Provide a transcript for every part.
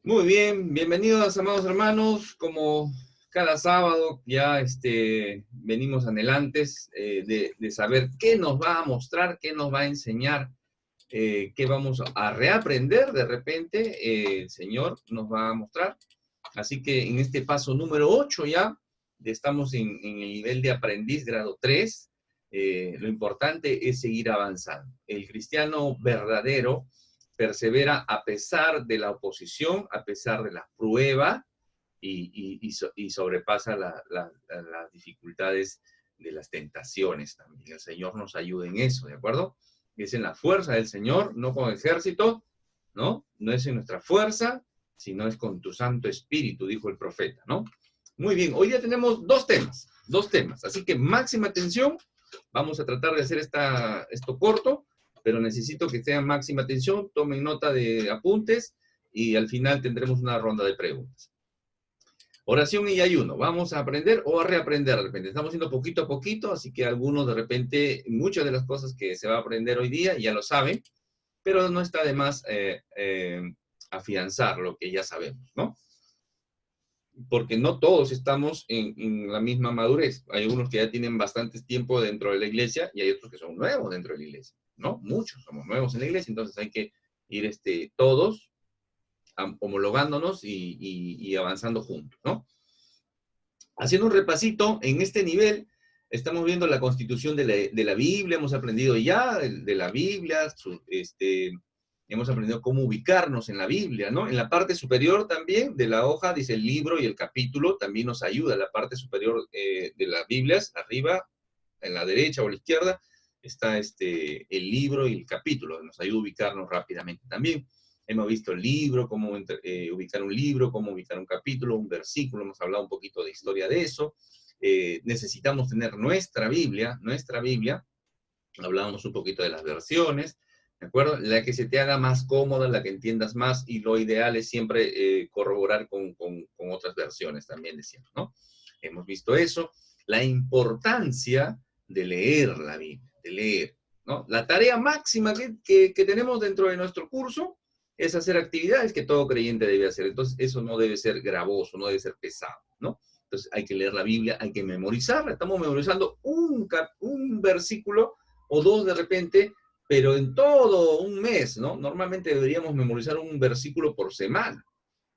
Muy bien, bienvenidos amados hermanos, como cada sábado ya venimos anhelantes de saber qué nos va a mostrar, qué nos va a enseñar, qué vamos a reaprender de repente, el Señor nos va a mostrar. Así que en este paso número 8 ya, estamos en el nivel de aprendiz grado 3. Lo importante es seguir avanzando. El cristiano verdadero persevera a pesar de la oposición, a pesar de la prueba, y sobrepasa las dificultades de las tentaciones también. El Señor nos ayuda en eso, ¿de acuerdo? Es en la fuerza del Señor, no con ejército, ¿no? No es en nuestra fuerza, sino es con tu Santo Espíritu, dijo el profeta, ¿no? Muy bien, hoy ya tenemos dos temas, así que máxima atención. Vamos a tratar de hacer esto corto, pero necesito que tengan máxima atención, tomen nota de apuntes y al final tendremos una ronda de preguntas. Oración y ayuno. Vamos a aprender o a reaprender de repente. Estamos haciendo poquito a poquito, así que algunos de repente, muchas de las cosas que se va a aprender hoy día ya lo saben, pero no está de más afianzar lo que ya sabemos, ¿no? Porque no todos estamos en la misma madurez. Hay unos que ya tienen bastante tiempo dentro de la iglesia y hay otros que son nuevos dentro de la iglesia, ¿no? Muchos somos nuevos en la iglesia, entonces hay que ir todos homologándonos y avanzando juntos, ¿no? Haciendo un repasito, en este nivel estamos viendo la constitución de la Biblia, hemos aprendido ya de la Biblia, hemos aprendido cómo ubicarnos en la Biblia, ¿no? En la parte superior también de la hoja dice el libro y el capítulo, también nos ayuda. La parte superior de las Biblias, arriba, en la derecha o a la izquierda, está el libro y el capítulo, nos ayuda a ubicarnos rápidamente también. Hemos visto el libro, cómo ubicar un libro, cómo ubicar un capítulo, un versículo, hemos hablado un poquito de historia de eso. Necesitamos tener nuestra Biblia, hablábamos un poquito de las versiones, ¿de acuerdo? La que se te haga más cómoda, la que entiendas más, y lo ideal es siempre corroborar con otras versiones también, decíamos, ¿no? Hemos visto eso. La importancia de leer la Biblia, de leer, ¿no? La tarea máxima que tenemos dentro de nuestro curso es hacer actividades que todo creyente debe hacer. Entonces, eso no debe ser gravoso, no debe ser pesado, ¿no? Entonces, hay que leer la Biblia, hay que memorizarla. Estamos memorizando un versículo o dos de repente, pero en todo un mes, ¿no? Normalmente deberíamos memorizar un versículo por semana.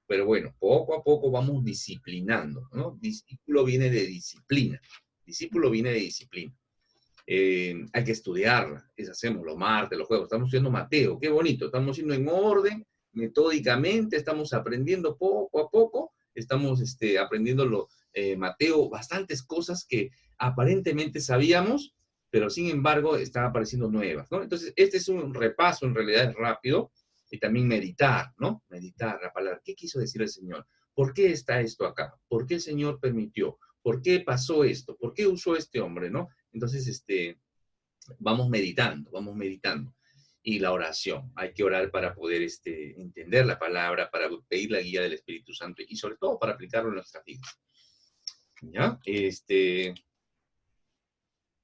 Pero bueno, poco a poco vamos disciplinando, ¿no? Discípulo viene de disciplina. Discípulo viene de disciplina. Hay que estudiarla, eso hacemos los martes, los jueves, estamos estudiando Mateo, qué bonito, estamos yendo en orden, metódicamente, estamos aprendiendo poco a poco, estamos aprendiendo Mateo, bastantes cosas que aparentemente sabíamos, pero sin embargo están apareciendo nuevas, ¿no? Entonces, este es un repaso, en realidad es rápido, y también meditar, ¿no? Meditar la palabra, ¿qué quiso decir el Señor? ¿Por qué está esto acá? ¿Por qué el Señor permitió? ¿Por qué pasó esto? ¿Por qué usó este hombre, no? Entonces, vamos meditando, vamos meditando. Y la oración, hay que orar para poder entender la palabra, para pedir la guía del Espíritu Santo y sobre todo para aplicarlo en nuestra vida. ¿Ya?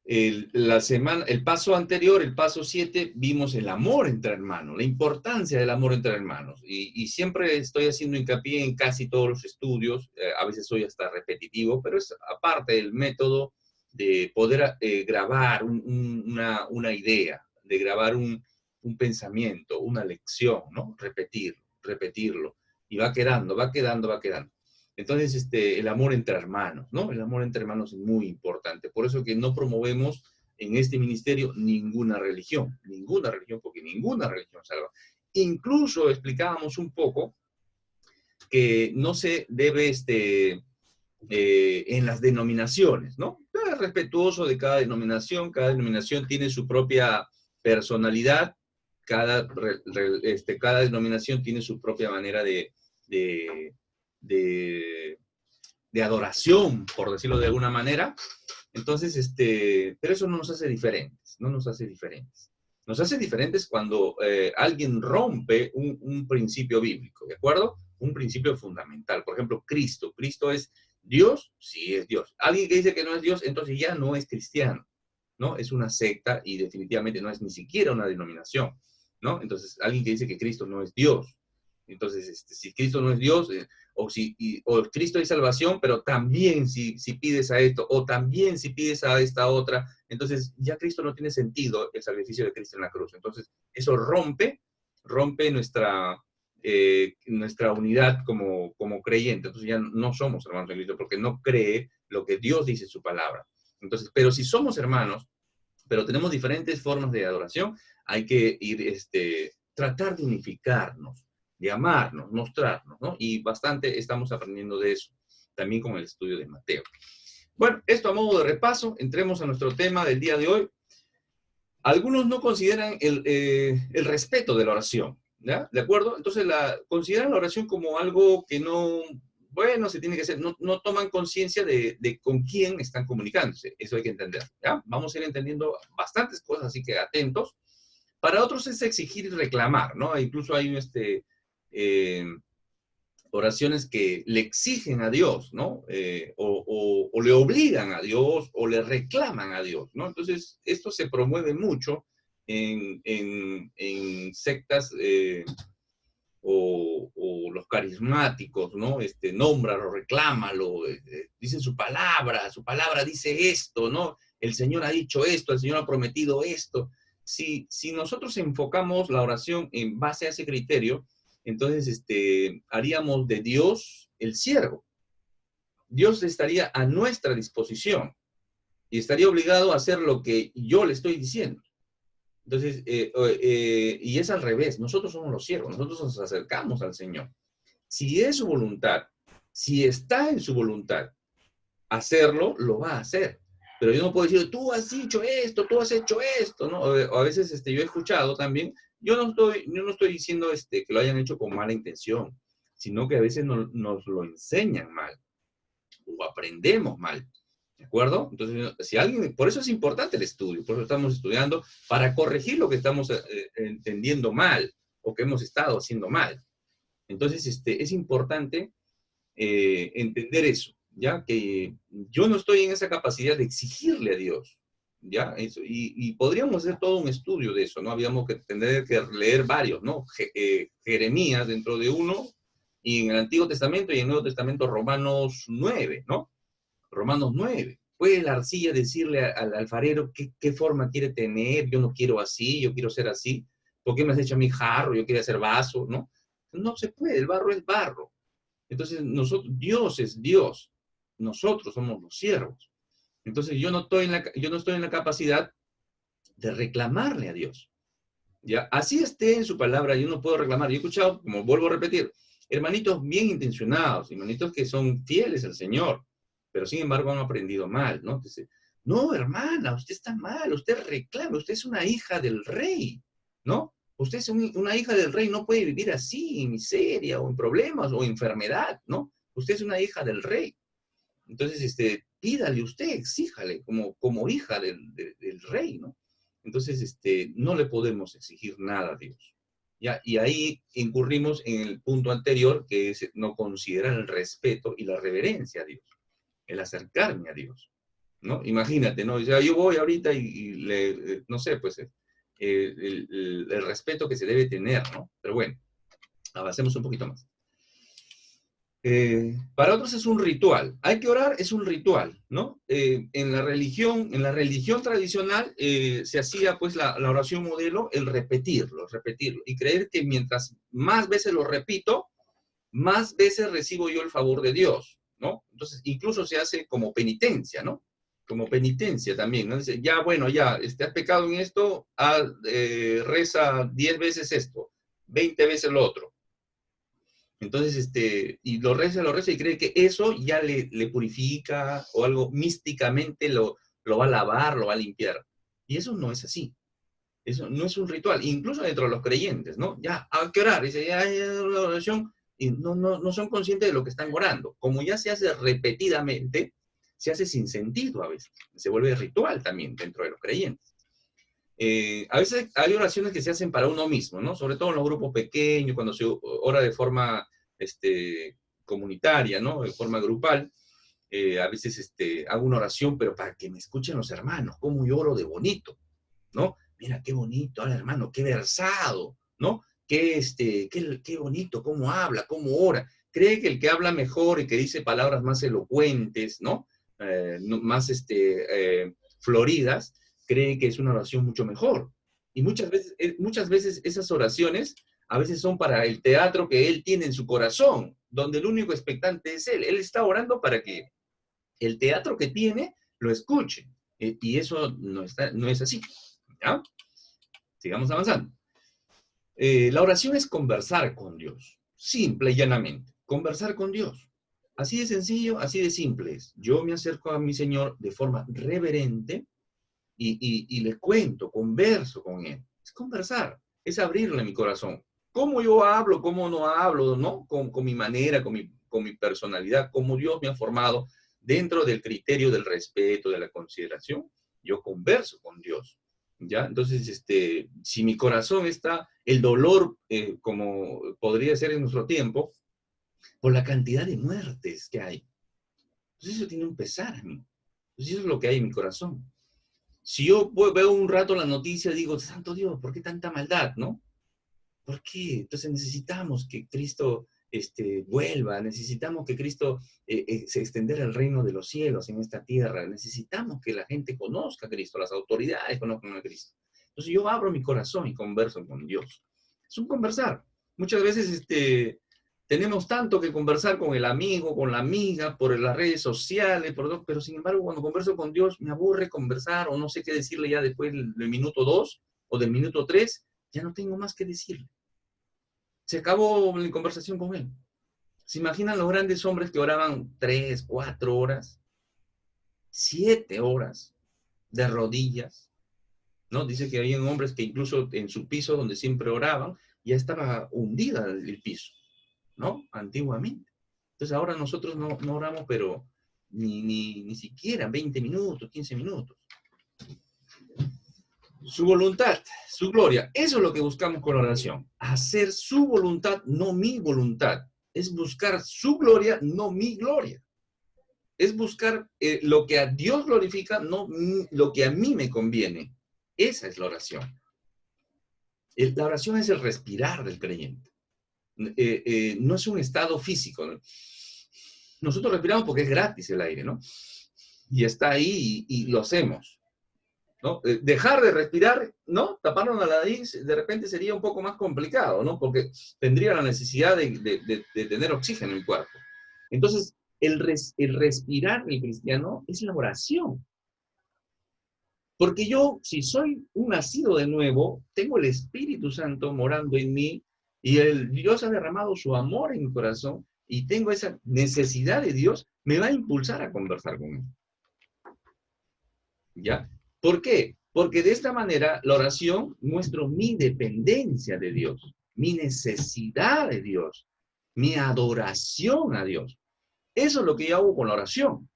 El paso anterior, el paso 7, vimos el amor entre hermanos, la importancia del amor entre hermanos. Y siempre estoy haciendo hincapié en casi todos los estudios, a veces soy hasta repetitivo, pero es aparte del método de poder grabar una idea, de grabar un pensamiento, una lección, ¿no? Repetirlo. Y va quedando, va quedando, va quedando. Entonces, el amor entre hermanos, ¿no? El amor entre hermanos es muy importante. Por eso que no promovemos en este ministerio ninguna religión, porque ninguna religión salva. Incluso explicábamos un poco que no se debe, en las denominaciones, ¿no? Es respetuoso de cada denominación tiene su propia personalidad, cada denominación tiene su propia manera de, de adoración, por decirlo de alguna manera. Entonces, pero eso no nos hace diferentes, no nos hace diferentes. Nos hace diferentes cuando alguien rompe un principio bíblico, ¿de acuerdo? Un principio fundamental. Por ejemplo, Cristo. ¿Cristo es Dios? Sí, es Dios. Alguien que dice que no es Dios, entonces ya no es cristiano, ¿no? Es una secta y definitivamente no es ni siquiera una denominación, ¿no? Entonces, alguien que dice que Cristo no es Dios, Entonces, si Cristo no es Dios, o Cristo es salvación, pero también si pides a esto, o también si pides a esta otra, entonces ya Cristo no tiene sentido el sacrificio de Cristo en la cruz. Entonces, eso rompe nuestra unidad como creyente. Entonces ya no somos hermanos de Cristo porque no cree lo que Dios dice en su palabra. Entonces, pero si somos hermanos, pero tenemos diferentes formas de adoración, hay que tratar de unificarnos, de amarnos, mostrarnos, ¿no? Y bastante estamos aprendiendo de eso, también con el estudio de Mateo. Bueno, esto a modo de repaso, entremos a nuestro tema del día de hoy. Algunos no consideran el respeto de la oración, ¿ya? ¿De acuerdo? Entonces consideran la oración como algo que no, bueno, se tiene que hacer, no toman conciencia de con quién están comunicándose. Eso hay que entender, ¿ya? Vamos a ir entendiendo bastantes cosas, así que atentos. Para otros es exigir y reclamar, ¿no? Incluso hay oraciones que le exigen a Dios, ¿no? O le obligan a Dios o le reclaman a Dios, ¿no? Entonces, esto se promueve mucho en sectas o los carismáticos, ¿no? Nómbralo, reclámalo, dicen su palabra dice esto, ¿no? El Señor ha dicho esto, el Señor ha prometido esto. Si nosotros enfocamos la oración en base a ese criterio, entonces haríamos de Dios el siervo. Dios estaría a nuestra disposición y estaría obligado a hacer lo que yo le estoy diciendo. Entonces, y es al revés, nosotros somos los siervos, nosotros nos acercamos al Señor. Si es su voluntad, si está en su voluntad hacerlo, lo va a hacer. Pero yo no puedo decir, tú has dicho esto, tú has hecho esto, ¿no? O a veces yo he escuchado también, yo no estoy diciendo que lo hayan hecho con mala intención, sino que a veces nos lo enseñan mal o aprendemos mal. ¿De acuerdo? Entonces, si alguien, por eso es importante el estudio, por eso estamos estudiando, para corregir lo que estamos entendiendo mal o que hemos estado haciendo mal. Entonces, es importante entender eso, ¿ya? Que yo no estoy en esa capacidad de exigirle a Dios, ¿ya? Eso, y podríamos hacer todo un estudio de eso, ¿no? Habíamos que tener que leer varios, ¿no? Jeremías dentro de uno, y en el Antiguo Testamento y en el Nuevo Testamento Romanos 9, ¿no? Romanos 9. ¿Puede la arcilla decirle al alfarero qué forma quiere tener? Yo no quiero así, yo quiero ser así. ¿Por qué me has hecho a mí jarro? Yo quiero hacer vaso, ¿no? No se puede, el barro es barro. Entonces, Dios es Dios. Nosotros somos los siervos. Entonces, yo no estoy en la capacidad de reclamarle a Dios. ¿Ya? Así esté en su palabra, yo no puedo reclamar. Yo he escuchado, como vuelvo a repetir, hermanitos bien intencionados, hermanitos que son fieles al Señor, pero sin embargo han aprendido mal, ¿no? Entonces, no, hermana, usted está mal, usted reclama, usted es una hija del rey, ¿no? Usted es una hija del rey, no puede vivir así, en miseria, o en problemas, o enfermedad, ¿no? Usted es una hija del rey. Entonces, pídale usted, exíjale como hija del rey, ¿no? Entonces, no le podemos exigir nada a Dios. ¿Ya? Y ahí incurrimos en el punto anterior, que es no considerar el respeto y la reverencia a Dios, el acercarme a Dios, ¿no? Imagínate, ¿no? O sea, yo voy ahorita no sé, pues, el respeto que se debe tener, ¿no? Pero bueno, avancemos un poquito más. Para otros es un ritual. Hay que orar, es un ritual, ¿no? En la religión tradicional se hacía pues la oración modelo, el repetirlo, y creer que mientras más veces lo repito, más veces recibo yo el favor de Dios, ¿no? Entonces, incluso se hace como penitencia, ¿no? Como penitencia también, ¿no? Dice, ya, bueno, ya, has pecado en esto, reza 10 veces esto, 20 veces lo otro. Entonces, y lo reza y cree que eso ya le purifica o algo místicamente lo va a lavar, lo va a limpiar. Y eso no es así. Eso no es un ritual. Incluso dentro de los creyentes, ¿no? Ya, hay que orar. Dice, ya hay una oración. Y no son conscientes de lo que están orando. Como ya se hace repetidamente, se hace sin sentido a veces. Se vuelve ritual también dentro de los creyentes. A veces hay oraciones que se hacen para uno mismo, ¿no? Sobre todo en los grupos pequeños, cuando se ora de forma comunitaria, ¿no? De forma grupal. A veces hago una oración, pero para que me escuchen los hermanos, cómo yo oro de bonito, ¿no? Mira, qué bonito, ahora hermano, qué versado, ¿no? qué bonito, cómo habla, cómo ora. Cree que el que habla mejor y que dice palabras más elocuentes, ¿no? Más floridas, cree que es una oración mucho mejor. Y muchas veces esas oraciones a veces son para el teatro que él tiene en su corazón, donde el único expectante es él. Él está orando para que el teatro que tiene lo escuche. Y eso no es así. ¿Ya? Sigamos avanzando. La oración es conversar con Dios, simple y llanamente. Conversar con Dios. Así de sencillo, así de simple es. Yo me acerco a mi Señor de forma reverente y le cuento, converso con Él. Es conversar, es abrirle mi corazón. ¿Cómo yo hablo, cómo no hablo, no? Con mi manera, con mi personalidad, cómo Dios me ha formado dentro del criterio del respeto, de la consideración. Yo converso con Dios. ¿Ya? Entonces, si mi corazón está, el dolor, como podría ser en nuestro tiempo, por la cantidad de muertes que hay. Entonces eso tiene un pesar a mí. Entonces eso es lo que hay en mi corazón. Si yo veo un rato la noticia, digo, santo Dios, ¿por qué tanta maldad, no? ¿Por qué? Entonces necesitamos que Cristo vuelva, necesitamos que Cristo se extender el reino de los cielos en esta tierra, necesitamos que la gente conozca a Cristo, las autoridades conozcan a Cristo. Entonces yo abro mi corazón y converso con Dios. Es un conversar. Muchas veces tenemos tanto que conversar con el amigo, con la amiga, por las redes sociales, pero sin embargo cuando converso con Dios me aburre conversar o no sé qué decirle ya después del minuto 2 o del minuto 3, ya no tengo más que decirle. Se acabó mi conversación con él. ¿Se imaginan los grandes hombres que oraban 3, 4 horas, 7 horas de rodillas? ¿No? Dice que había hombres que incluso en su piso donde siempre oraban, ya estaba hundida el piso, ¿no? Antiguamente. Entonces ahora nosotros no oramos, pero ni siquiera 20 minutos, 15 minutos. Su voluntad, su gloria. Eso es lo que buscamos con la oración. Hacer su voluntad, no mi voluntad. Es buscar su gloria, no mi gloria. Es buscar lo que a Dios glorifica, no lo que a mí me conviene. Esa es la oración. La oración es el respirar del creyente. No es un estado físico, ¿no? Nosotros respiramos porque es gratis el aire, ¿no? Y está ahí y lo hacemos, ¿no? Dejar de respirar, ¿no? Taparnos la nariz, de repente sería un poco más complicado, ¿no? Porque tendría la necesidad de tener oxígeno en el cuerpo. Entonces, el respirar del cristiano es la oración. Porque yo, si soy un nacido de nuevo, tengo el Espíritu Santo morando en mí y Dios ha derramado su amor en mi corazón y tengo esa necesidad de Dios, me va a impulsar a conversar con Él. ¿Ya? ¿Por qué? Porque de esta manera la oración muestra mi dependencia de Dios, mi necesidad de Dios, mi adoración a Dios. Eso es lo que yo hago con la oración.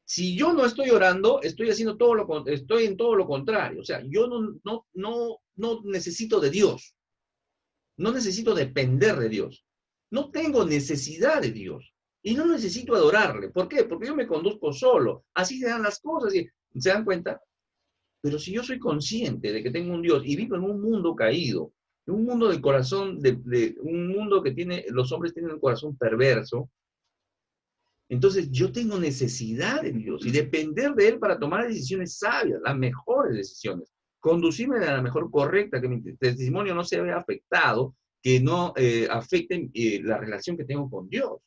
Si yo no estoy orando, estoy haciendo estoy en todo lo contrario. O sea, yo no necesito de Dios. No necesito depender de Dios. No tengo necesidad de Dios. Y no necesito adorarle. ¿Por qué? Porque yo me conduzco solo. Así se dan las cosas. Y, ¿se dan cuenta? Pero si yo soy consciente de que tengo un Dios y vivo en un mundo caído, en un mundo del corazón, un mundo que los hombres tienen un corazón perverso, entonces yo tengo necesidad de Dios y depender de Él para tomar decisiones sabias, las mejores decisiones. Conducirme de la mejor correcta, que mi testimonio no se vea afectado, que no afecte la relación que tengo con Dios.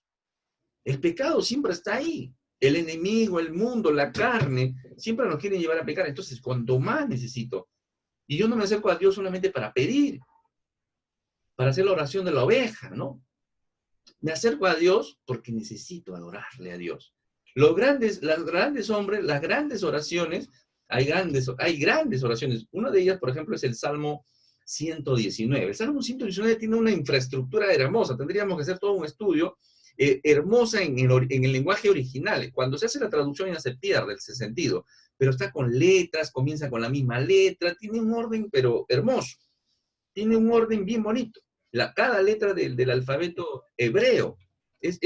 El pecado siempre está ahí. El enemigo, el mundo, la carne, siempre nos quieren llevar a pecar. Entonces, cuanto más necesito. Y yo no me acerco a Dios solamente para pedir, para hacer la oración de la oveja, ¿no? Me acerco a Dios porque necesito adorarle a Dios. Los grandes hombres, las grandes oraciones, hay grandes oraciones. Una de ellas, por ejemplo, es el Salmo 119. El Salmo 119 tiene una infraestructura hermosa. Tendríamos que hacer todo un estudio hermosa en el lenguaje original. Cuando se hace la traducción ya se pierde ese sentido. Pero está con letras, comienza con la misma letra, tiene un orden, pero hermoso. Tiene un orden bien bonito. Cada letra del alfabeto hebreo es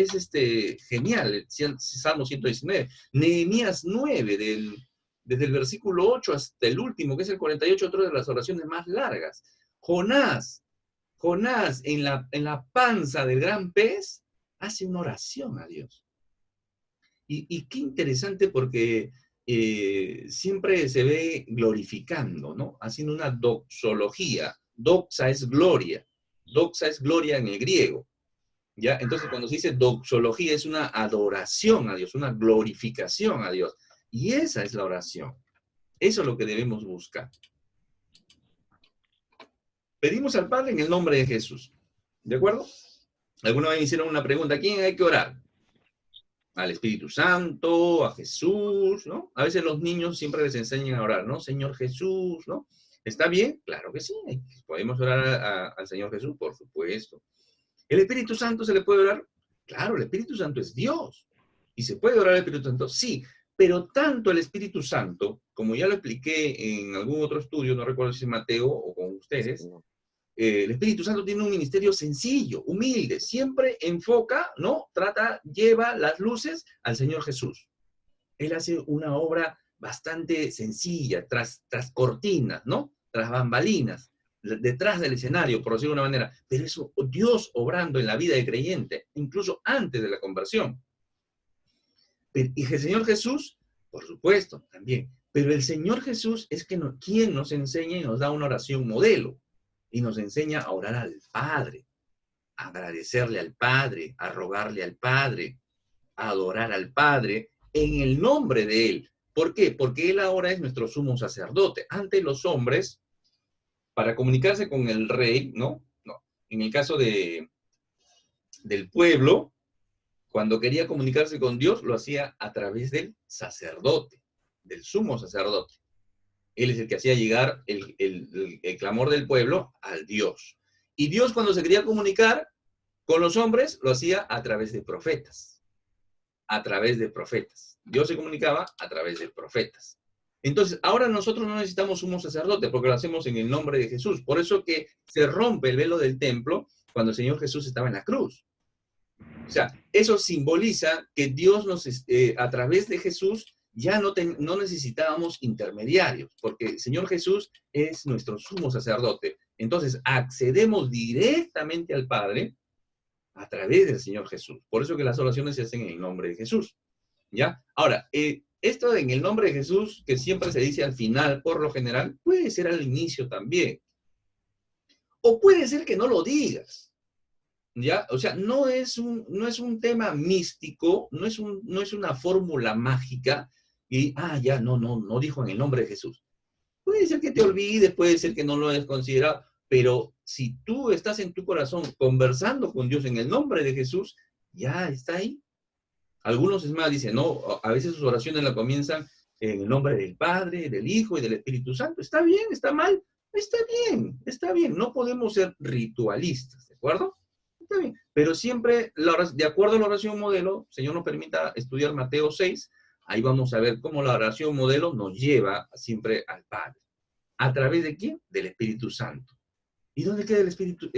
genial, el Salmo 119. Nehemías 9, desde el versículo 8 hasta el último, que es el 48, otra de las oraciones más largas. Jonás, Jonás en la panza del gran pez, hace una oración a Dios. Y qué interesante porque siempre se ve glorificando, ¿no? Haciendo una doxología. Doxa es gloria en el griego, ¿ya? Entonces cuando se dice doxología es una adoración a Dios, una glorificación a Dios. Y esa es la oración. Eso es lo que debemos buscar. Pedimos al Padre en el nombre de Jesús, ¿de acuerdo? Alguna vez me hicieron una pregunta, ¿a quién hay que orar? Al Espíritu Santo, a Jesús, ¿no? A veces los niños siempre les enseñan a orar, ¿no? Señor Jesús, ¿no? ¿Está bien? Claro que sí. ¿Podemos orar al Señor Jesús? Por supuesto. ¿El Espíritu Santo se le puede orar? Claro, el Espíritu Santo es Dios. ¿Y se puede orar al Espíritu Santo? Sí. Pero tanto el Espíritu Santo, como ya lo expliqué en algún otro estudio, no recuerdo si es Mateo o con ustedes, el Espíritu Santo tiene un ministerio sencillo, humilde, siempre enfoca, ¿no? Lleva las luces al Señor Jesús. Él hace una obra bastante sencilla, tras cortinas, ¿no? Tras bambalinas, detrás del escenario, por decirlo de una manera. Pero es Dios obrando en la vida del creyente, incluso antes de la conversión. Y el Señor Jesús, por supuesto, también. Pero el Señor Jesús es quien nos enseña y nos da una oración modelo. Y nos enseña a orar al Padre, a agradecerle al Padre, a rogarle al Padre, a adorar al Padre en el nombre de Él. ¿Por qué? Porque Él ahora es nuestro sumo sacerdote. Antes los hombres, para comunicarse con el rey, ¿no? No. En el caso del pueblo, cuando quería comunicarse con Dios, lo hacía a través del sacerdote, del sumo sacerdote. Él es el que hacía llegar el clamor del pueblo al Dios. Y Dios, cuando se quería comunicar con los hombres, lo hacía a través de profetas. A través de profetas. Dios se comunicaba a través de profetas. Entonces, ahora nosotros no necesitamos sumo sacerdote, porque lo hacemos en el nombre de Jesús. Por eso que se rompe el velo del templo cuando el Señor Jesús estaba en la cruz. O sea, eso simboliza que Dios a través de Jesús, ya no necesitábamos intermediarios, porque el Señor Jesús es nuestro sumo sacerdote. Entonces, accedemos directamente al Padre a través del Señor Jesús. Por eso que las oraciones se hacen en el nombre de Jesús. ¿Ya? Ahora, esto en el nombre de Jesús, que siempre se dice al final, por lo general, puede ser al inicio también. O puede ser que no lo digas. ¿Ya? O sea, no es un tema místico, no es una fórmula mágica, y, ya, no dijo en el nombre de Jesús. Puede ser que te olvides, puede ser que no lo hayas considerado, pero si tú estás en tu corazón conversando con Dios en el nombre de Jesús, ya está ahí. Algunos, es más, dicen, no, a veces sus oraciones la comienzan en el nombre del Padre, del Hijo y del Espíritu Santo. ¿Está bien? ¿Está mal? Está bien. No podemos ser ritualistas, ¿de acuerdo? Está bien. Pero siempre, de acuerdo a la oración modelo, Señor nos permita estudiar Mateo 6, ahí vamos a ver cómo la oración modelo nos lleva siempre al Padre. ¿A través de quién? Del Espíritu Santo. ¿Y dónde queda el Espíritu?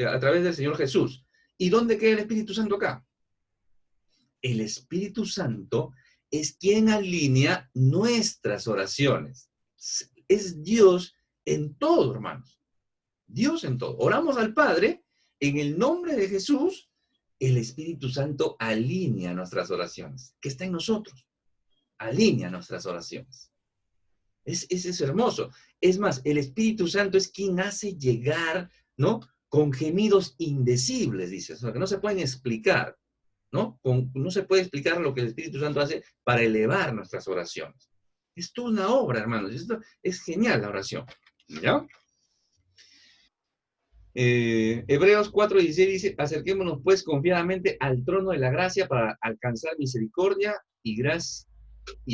A través del Señor Jesús. ¿Y dónde queda el Espíritu Santo acá? El Espíritu Santo es quien alinea nuestras oraciones. Es Dios en todo, hermanos. Dios en todo. Oramos al Padre, en el nombre de Jesús, el Espíritu Santo alinea nuestras oraciones, que está en nosotros. Alinea nuestras oraciones. Es hermoso. Es más, el Espíritu Santo es quien hace llegar, ¿no? Con gemidos indecibles, dice, o sea, que no se pueden explicar, ¿no? No se puede explicar lo que el Espíritu Santo hace para elevar nuestras oraciones. Es toda una obra, hermanos. Esto es genial, la oración. ¿Ya? Hebreos 4:16 dice, acerquémonos pues confiadamente al trono de la gracia para alcanzar misericordia y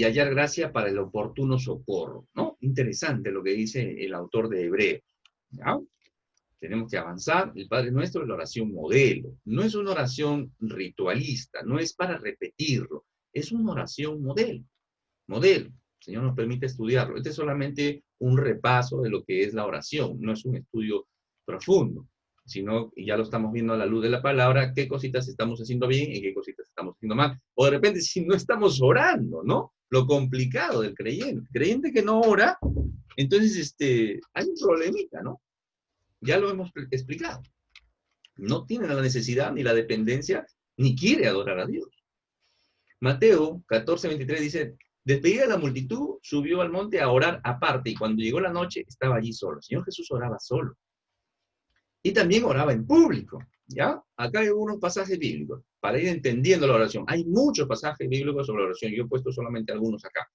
hallar gracia para el oportuno socorro, ¿no? Interesante lo que dice el autor de Hebreos, ¿ya? Tenemos que avanzar. El Padre Nuestro es la oración modelo. No es una oración ritualista, no es para repetirlo, es una oración modelo. Modelo. El Señor nos permite estudiarlo. Este es solamente un repaso de lo que es la oración, no es un estudio profundo, sino, y ya lo estamos viendo a la luz de la palabra, qué cositas estamos haciendo bien y qué cositas estamos haciendo mal. O de repente, si no estamos orando, ¿no? Lo complicado del creyente. Creyente que no ora, entonces hay un problemita, ¿no? Ya lo hemos explicado. No tiene la necesidad ni la dependencia, ni quiere adorar a Dios. Mateo 14:23 dice, despedida de la multitud, subió al monte a orar aparte, y cuando llegó la noche, estaba allí solo. El Señor Jesús oraba solo. Y también oraba en público, ¿ya? Acá hay unos pasajes bíblicos, para ir entendiendo la oración. Hay muchos pasajes bíblicos sobre la oración, yo he puesto solamente algunos acá.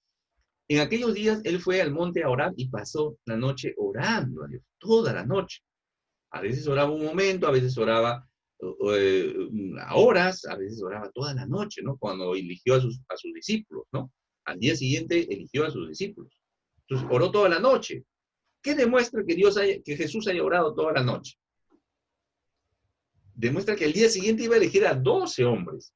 En aquellos días, él fue al monte a orar y pasó la noche orando a Dios, toda la noche. A veces oraba un momento, a veces oraba horas, a veces oraba toda la noche, ¿no? Cuando eligió a sus discípulos, ¿no? Al día siguiente eligió a sus discípulos. Entonces, oró toda la noche. ¿Qué demuestra que Jesús haya orado toda la noche? Demuestra que el día siguiente iba a elegir a 12 hombres.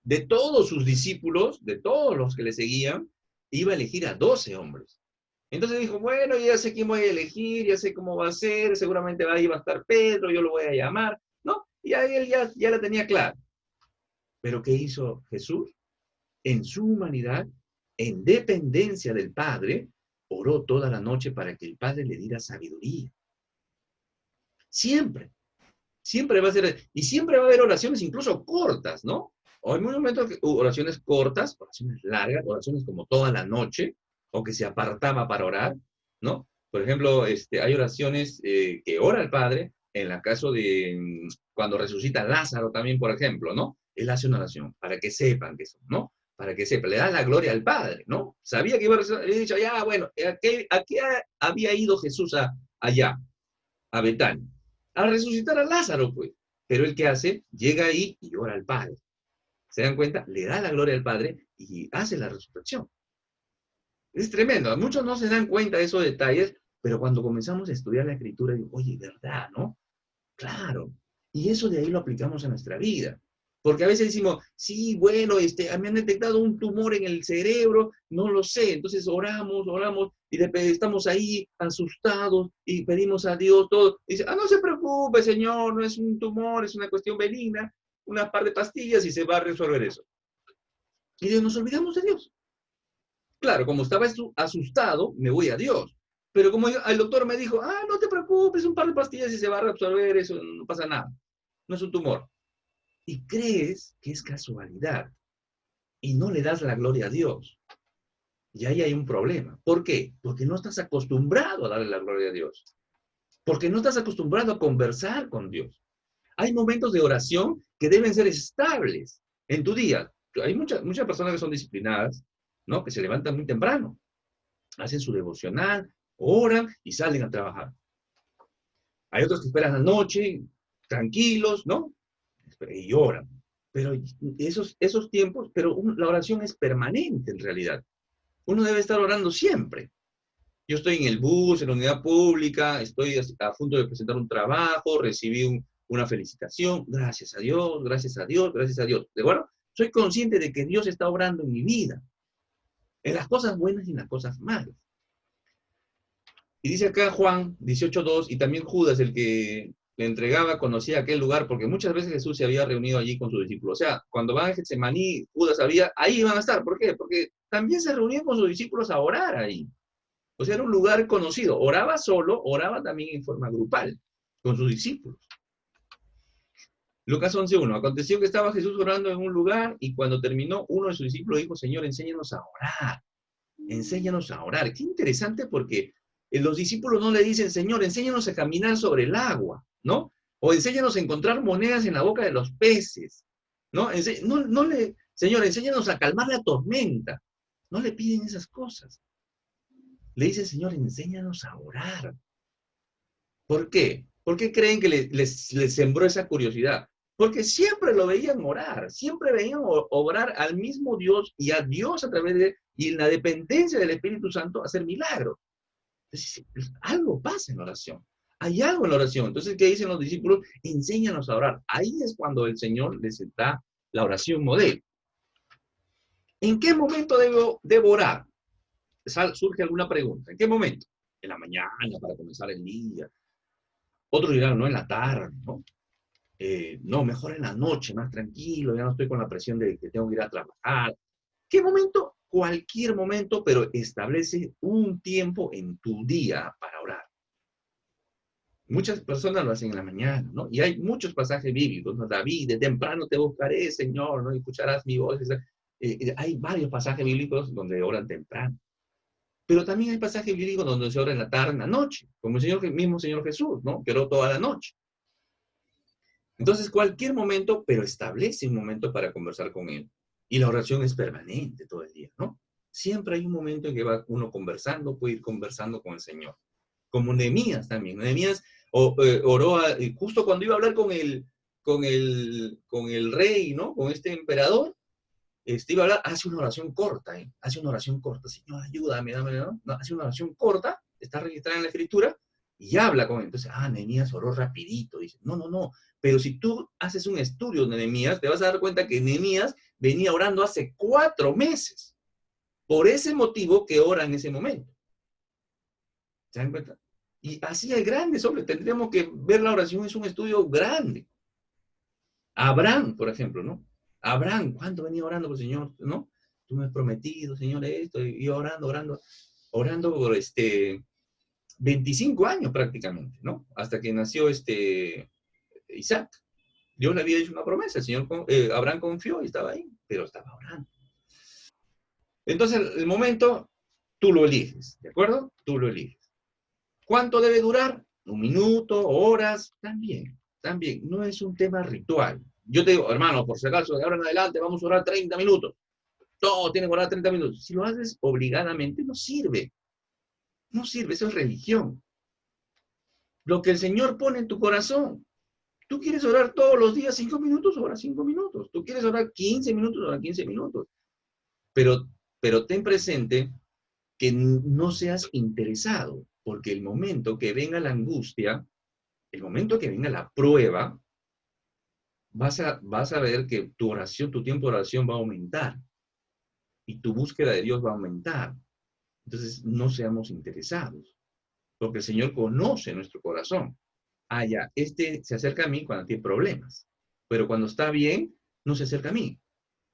De todos sus discípulos, de todos los que le seguían, iba a elegir a 12 hombres. Entonces dijo, bueno, ya sé quién voy a elegir, ya sé cómo va a ser, seguramente ahí va a estar Pedro, yo lo voy a llamar, ¿no? Y ahí él ya la tenía clara. Pero ¿qué hizo Jesús? En su humanidad, en dependencia del Padre, oró toda la noche para que el Padre le diera sabiduría. Siempre. Siempre va a ser, y siempre va a haber oraciones incluso cortas, ¿no? O hay momentos que oraciones cortas, oraciones largas, oraciones como toda la noche, o que se apartaba para orar, ¿no? Por ejemplo, hay oraciones que ora el Padre, en el caso de cuando resucita Lázaro también, por ejemplo, ¿no? Él hace una oración para que sepan que son, ¿no? Para que sepan, le da la gloria al Padre, ¿no? Sabía que iba a resucitar, le he dicho, ya, bueno, ¿a qué había ido Jesús allá, a Betania? A resucitar a Lázaro, pues. Pero ¿el qué hace? Llega ahí y ora al Padre. ¿Se dan cuenta? Le da la gloria al Padre y hace la resurrección. Es tremendo. Muchos no se dan cuenta de esos detalles, pero cuando comenzamos a estudiar la Escritura, digo, oye, ¿verdad, no? Claro. Y eso de ahí lo aplicamos a nuestra vida. Porque a veces decimos, sí, bueno, me han detectado un tumor en el cerebro, no lo sé. Entonces oramos, y estamos ahí asustados y pedimos a Dios todo. Y dice, no se preocupe, Señor, no es un tumor, es una cuestión benigna, una par de pastillas y se va a resolver eso. Y nos olvidamos de Dios. Claro, como estaba asustado, me voy a Dios. Pero como el doctor me dijo, no te preocupes, un par de pastillas y se va a resolver, eso no pasa nada. No es un tumor. Y crees que es casualidad y no le das la gloria a Dios. Y ahí hay un problema. ¿Por qué? Porque no estás acostumbrado a darle la gloria a Dios. Porque no estás acostumbrado a conversar con Dios. Hay momentos de oración que deben ser estables en tu día. Hay muchas personas que son disciplinadas, ¿no? Que se levantan muy temprano, hacen su devocional, oran y salen a trabajar. Hay otros que esperan la noche, tranquilos, ¿no? Y oran. Pero esos tiempos, pero la oración es permanente en realidad. Uno debe estar orando siempre. Yo estoy en el bus, en la unidad pública, estoy a punto de presentar un trabajo, recibí una felicitación, gracias a Dios, gracias a Dios, gracias a Dios. ¿De acuerdo? Soy consciente de que Dios está obrando en mi vida, en las cosas buenas y en las cosas malas. Y dice acá Juan 18:2, y también Judas, el que le entregaba, conocía aquel lugar, porque muchas veces Jesús se había reunido allí con sus discípulos. O sea, cuando van a Getsemaní, Judas sabía, ahí iban a estar. ¿Por qué? Porque también se reunían con sus discípulos a orar ahí. O sea, era un lugar conocido. Oraba solo, oraba también en forma grupal, con sus discípulos. Lucas 11:1. Aconteció que estaba Jesús orando en un lugar, y cuando terminó, uno de sus discípulos dijo, Señor, enséñanos a orar. Enséñanos a orar. Qué interesante, porque los discípulos no le dicen, Señor, enséñanos a caminar sobre el agua, ¿no? O enséñanos a encontrar monedas en la boca de los peces, ¿no? Señor, enséñanos a calmar la tormenta. No le piden esas cosas. Le dicen, Señor, enséñanos a orar. ¿Por qué? ¿Por qué creen que les sembró esa curiosidad? Porque siempre lo veían orar, siempre veían obrar al mismo Dios y a Dios a través de, y en la dependencia del Espíritu Santo hacer milagros. Entonces, algo pasa en la oración. Hay algo en la oración. Entonces, ¿qué dicen los discípulos? Enséñanos a orar. Ahí es cuando el Señor les da la oración modelo. ¿En qué momento debo orar? Surge alguna pregunta. ¿En qué momento? En la mañana, para comenzar el día. Otros dirán, no, en la tarde, ¿no? No, mejor en la noche, más tranquilo, ya no estoy con la presión de que tengo que ir a trabajar. ¿Qué momento? Cualquier momento, pero establece un tiempo en tu día para orar. Muchas personas lo hacen en la mañana, ¿no? Y hay muchos pasajes bíblicos, ¿no? David, de temprano te buscaré, Señor, ¿no? Y escucharás mi voz. Hay varios pasajes bíblicos donde oran temprano. Pero también hay pasajes bíblicos donde se ora en la tarde, en la noche, como el mismo Señor Jesús, ¿no? Que oró toda la noche. Entonces, cualquier momento, pero establece un momento para conversar con Él. Y la oración es permanente todo el día, ¿no? Siempre hay un momento en que va uno conversando, puede ir conversando con el Señor. Como Nehemías también. Nehemías oró justo cuando iba a hablar con el rey, ¿no? Con este emperador. Iba a hablar, hace una oración corta, ¿eh? Hace una oración corta. Señor, ayúdame, dame, ¿no? No, hace una oración corta, está registrada en la escritura, y habla con él. Entonces, Nehemías oró rapidito. Dice, no, no, no. Pero si tú haces un estudio de Nehemías, te vas a dar cuenta que Nehemías venía orando hace 4 meses. Por ese motivo que ora en ese momento. ¿Se dan cuenta? Y así hay grandes hombres. Tendríamos que ver la oración, es un estudio grande. Abraham, por ejemplo, ¿no? Abraham, ¿cuánto venía orando por el Señor? ¿No? Tú me has prometido, Señor, esto, y orando por 25 años prácticamente, ¿no? Hasta que nació Isaac. Dios le había hecho una promesa, el Señor, Abraham confió y estaba ahí, pero estaba orando. Entonces, el momento, tú lo eliges, ¿de acuerdo? Tú lo eliges. ¿Cuánto debe durar? 1 minuto, horas, también. No es un tema ritual. Yo te digo, hermano, por si acaso, de ahora en adelante vamos a orar 30 minutos. Todo tiene que orar 30 minutos. Si lo haces obligadamente, no sirve. No sirve, eso es religión. Lo que el Señor pone en tu corazón. Tú quieres orar todos los días 5 minutos, ora 5 minutos. Tú quieres orar 15 minutos, ora 15 minutos. Pero ten presente que no seas interesado, porque el momento que venga la angustia, el momento que venga la prueba, vas a ver que tu oración, tu tiempo de oración va a aumentar y tu búsqueda de Dios va a aumentar. Entonces, no seamos interesados, porque el Señor conoce nuestro corazón. Ya, se acerca a mí cuando tiene problemas, pero cuando está bien, no se acerca a mí.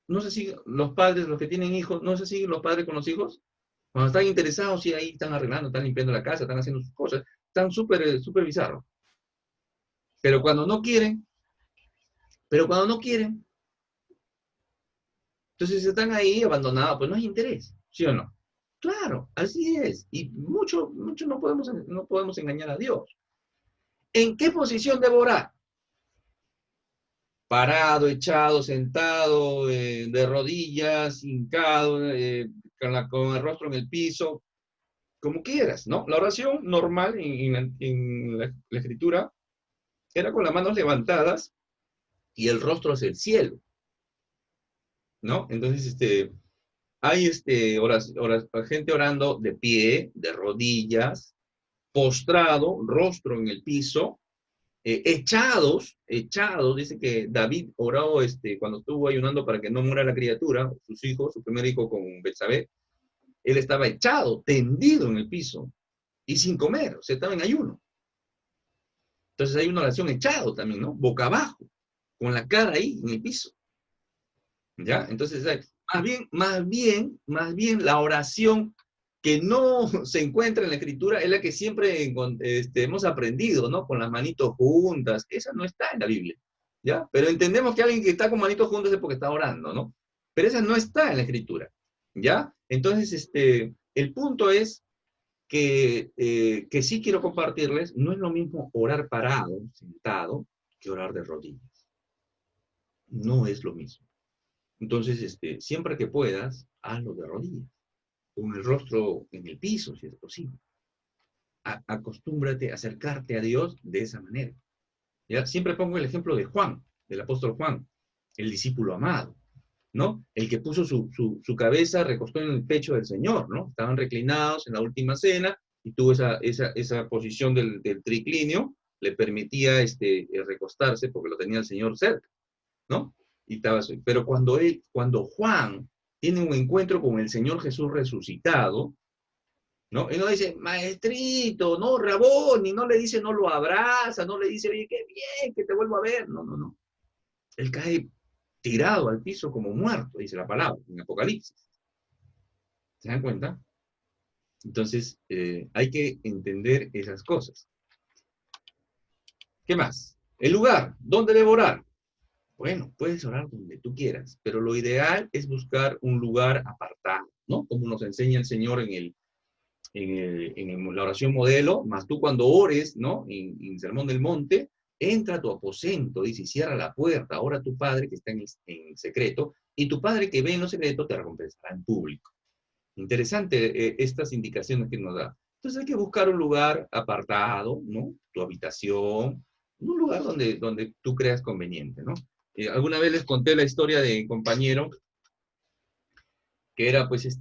No sé si los padres, los que tienen hijos, no sé si los padres con los hijos, cuando están interesados, sí, ahí están arreglando, están limpiando la casa, están haciendo sus cosas, están súper bizarros. Pero cuando no quieren, entonces están ahí abandonados, pues no hay interés, ¿sí o no? Claro, así es. Y mucho no podemos engañar a Dios. ¿En qué posición debo orar? Parado, echado, sentado, de rodillas, hincado, con el rostro en el piso, como quieras, ¿no? La oración normal en la escritura era con las manos levantadas y el rostro hacia el cielo, ¿no? Entonces, hay gente orando de pie, de rodillas, postrado, rostro en el piso, echados, dice que David oró cuando estuvo ayunando para que no muera la criatura, sus hijos, su primer hijo con Betsabé, él estaba echado, tendido en el piso, y sin comer, o sea, estaba en ayuno. Entonces hay una oración echado también, ¿no? Boca abajo, con la cara ahí en el piso. ¿Ya? Entonces, más bien, la oración que no se encuentra en la escritura es la que siempre hemos aprendido, ¿no? Con las manitos juntas. Esa no está en la Biblia, ¿ya? Pero entendemos que alguien que está con manitos juntas es porque está orando, ¿no? Pero esa no está en la escritura, ¿ya? Entonces, el punto es que sí quiero compartirles, no es lo mismo orar parado, sentado, que orar de rodillas. No es lo mismo. Entonces, siempre que puedas, hazlo de rodillas, con el rostro en el piso, si es posible. Acostúmbrate a acercarte a Dios de esa manera. ¿Ya? Siempre pongo el ejemplo de Juan, del apóstol Juan, el discípulo amado, ¿no? El que puso su cabeza, recostó en el pecho del Señor, ¿no? Estaban reclinados en la última cena y tuvo esa posición del triclinio, le permitía recostarse porque lo tenía el Señor cerca, ¿no? Pero cuando Juan tiene un encuentro con el Señor Jesús resucitado, ¿no? Él no dice, maestrito, no, Rabón, y no le dice, no lo abraza, no le dice, oye, qué bien, que te vuelvo a ver. No, no, no. Él cae tirado al piso como muerto, dice la palabra, en Apocalipsis. ¿Se dan cuenta? Entonces, hay que entender esas cosas. ¿Qué más? El lugar, ¿dónde debo orar? Bueno, puedes orar donde tú quieras, pero lo ideal es buscar un lugar apartado, ¿no? Como nos enseña el Señor en la oración modelo, más tú cuando ores, ¿no? En Sermón del Monte, entra a tu aposento, dice, y cierra la puerta, ora a tu Padre que está en secreto, y tu Padre que ve en lo secreto te recompensará en público. Interesante estas indicaciones que nos da. Entonces hay que buscar un lugar apartado, ¿no? Tu habitación, un lugar donde tú creas conveniente, ¿no? Alguna vez les conté la historia de un compañero que era pues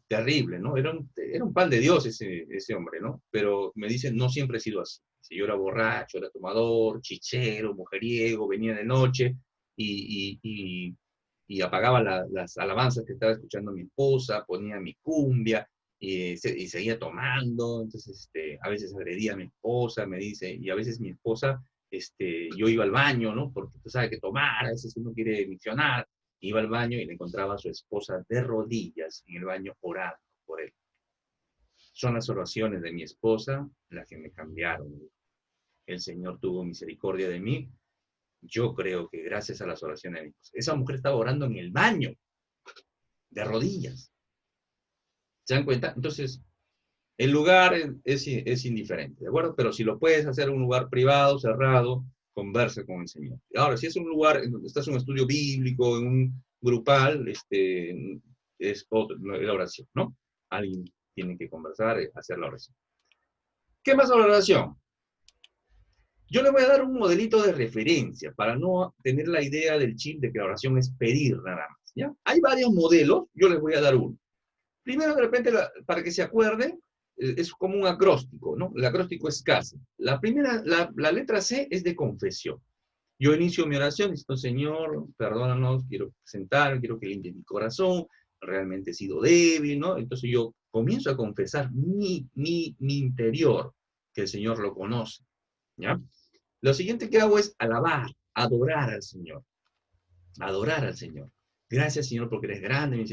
terrible, ¿no? Era un pan de Dios ese hombre, ¿no? Pero me dicen, no siempre he sido así. Si yo era borracho, era tomador, chichero, mujeriego, venía de noche y apagaba las alabanzas que estaba escuchando mi esposa, ponía mi cumbia y seguía tomando. Entonces, a veces agredía a mi esposa, me dice, y a veces mi esposa, yo iba al baño, ¿no? Porque tú sabes que tomar, a veces uno quiere misionar. Iba al baño y le encontraba a su esposa de rodillas en el baño orando por él. Son las oraciones de mi esposa las que me cambiaron. El Señor tuvo misericordia de mí. Yo creo que gracias a las oraciones de mi esposa. Esa mujer estaba orando en el baño, de rodillas. ¿Se dan cuenta? Entonces, el lugar es indiferente, ¿de acuerdo? Pero si lo puedes hacer en un lugar privado, cerrado, conversa con el Señor. Ahora, si es un lugar en donde estás en un estudio bíblico, en un grupal, es la oración, ¿no? Alguien tiene que conversar, hacer la oración. ¿Qué más sobre la oración? Yo le voy a dar un modelito de referencia para no tener la idea del chip de que la oración es pedir nada más, ¿ya? Hay varios modelos, yo les voy a dar uno. Primero, de repente, para que se acuerden, es como un acróstico, ¿no? El acróstico es casi. La letra C es de confesión. Yo inicio mi oración diciendo, Señor, perdónanos, quiero presentar, quiero que limpie mi corazón, realmente he sido débil, ¿no? Entonces yo comienzo a confesar mi interior, que el Señor lo conoce, ¿ya? Lo siguiente que hago es alabar, adorar al Señor, adorar al Señor. Gracias, Señor, porque eres grande,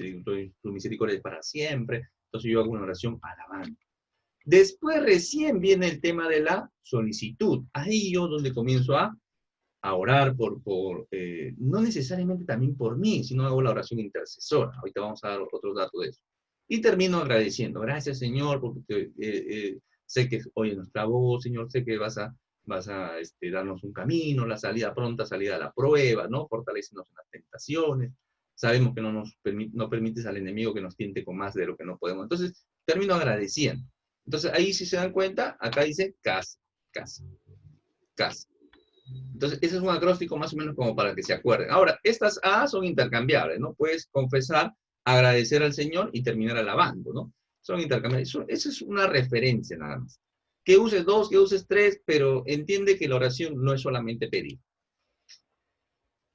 tu misericordia es para siempre. Entonces yo hago una oración alabando. Después recién viene el tema de la solicitud. Ahí yo donde comienzo a orar no necesariamente también por mí, sino hago la oración intercesora. Ahorita vamos a dar otros datos de eso. Y termino agradeciendo. Gracias, Señor, porque sé que oyes nuestra voz, Señor, sé que vas a darnos un camino, la salida pronta, salida a la prueba, ¿no? Fortalecenos en las tentaciones. Sabemos que no permites al enemigo que nos tiente con más de lo que no podemos. Entonces, termino agradeciendo. Entonces, ahí si se dan cuenta, acá dice casa, casa, casa. Entonces, ese es un acróstico más o menos como para que se acuerden. Ahora, estas A son intercambiables, ¿no? Puedes confesar, agradecer al Señor y terminar alabando, ¿no? Son intercambiables. Esa es una referencia nada más. Que uses dos, que uses tres, pero entiende que la oración no es solamente pedir.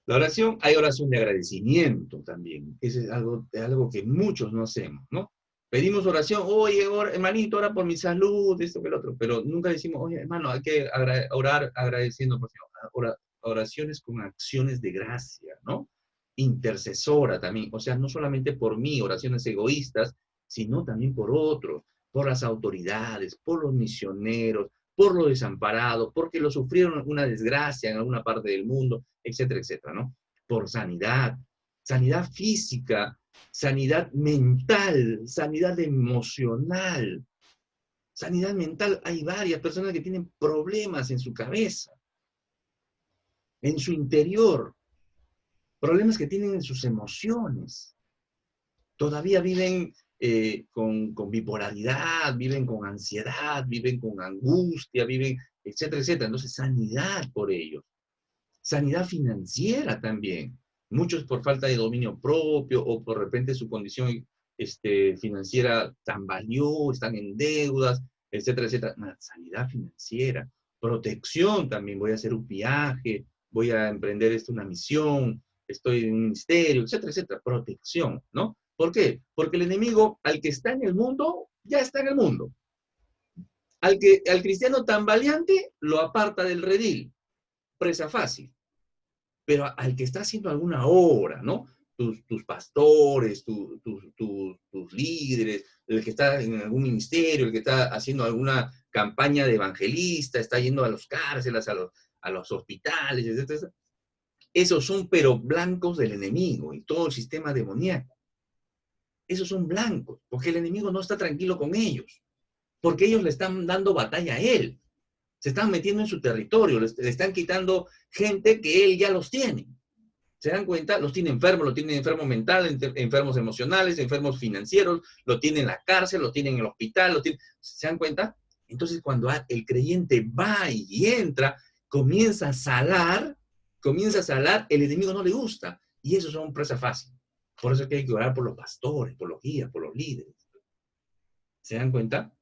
La oración, hay oración de agradecimiento también. Eso es algo que muchos no hacemos, ¿no? Pedimos oración, oye, hermanito, ora por mi salud, esto que el otro, pero nunca decimos, oye, hermano, hay que orar agradeciendo por Señor. Oraciones con acciones de gracia, ¿no? Intercesora también, o sea, no solamente por mí, oraciones egoístas, sino también por otros, por las autoridades, por los misioneros, por los desamparados, porque lo sufrieron una desgracia en alguna parte del mundo, etcétera, etcétera, ¿no? Por sanidad, sanidad física, sanidad mental, sanidad emocional. Sanidad mental, hay varias personas que tienen problemas en su cabeza, en su interior, problemas que tienen en sus emociones. Todavía viven con bipolaridad, viven con ansiedad, viven con angustia, viven, etcétera, etcétera. Entonces, sanidad por ellos. Sanidad financiera también. Muchos por falta de dominio propio o por repente su condición financiera tambaleó, están en deudas, etcétera, etcétera. Sanidad financiera. Protección también. Voy a hacer un viaje, voy a emprender una misión, estoy en un ministerio, etcétera, etcétera. Protección, ¿no? ¿Por qué? Porque el enemigo, al que está en el mundo, ya está en el mundo. Al cristiano tambaleante, lo aparta del redil. Presa fácil. Pero al que está haciendo alguna obra, ¿no? Tus pastores, tus líderes, el que está en algún ministerio, el que está haciendo alguna campaña de evangelista, está yendo a los cárceles, a los hospitales, etc. Esos son pero blancos del enemigo y todo el sistema demoníaco. Esos son blancos, porque el enemigo no está tranquilo con ellos, porque ellos le están dando batalla a él. Se están metiendo en su territorio, le están quitando gente que él ya los tiene. ¿Se dan cuenta? Los tiene enfermos mental, enfermos emocionales, enfermos financieros, lo tiene en la cárcel, lo tiene en el hospital, ¿se dan cuenta? Entonces cuando el creyente va y entra, comienza a salar, el enemigo no le gusta, y eso es una presa fácil. Por eso es que hay que orar por los pastores, por los guías, por los líderes. ¿Se dan cuenta?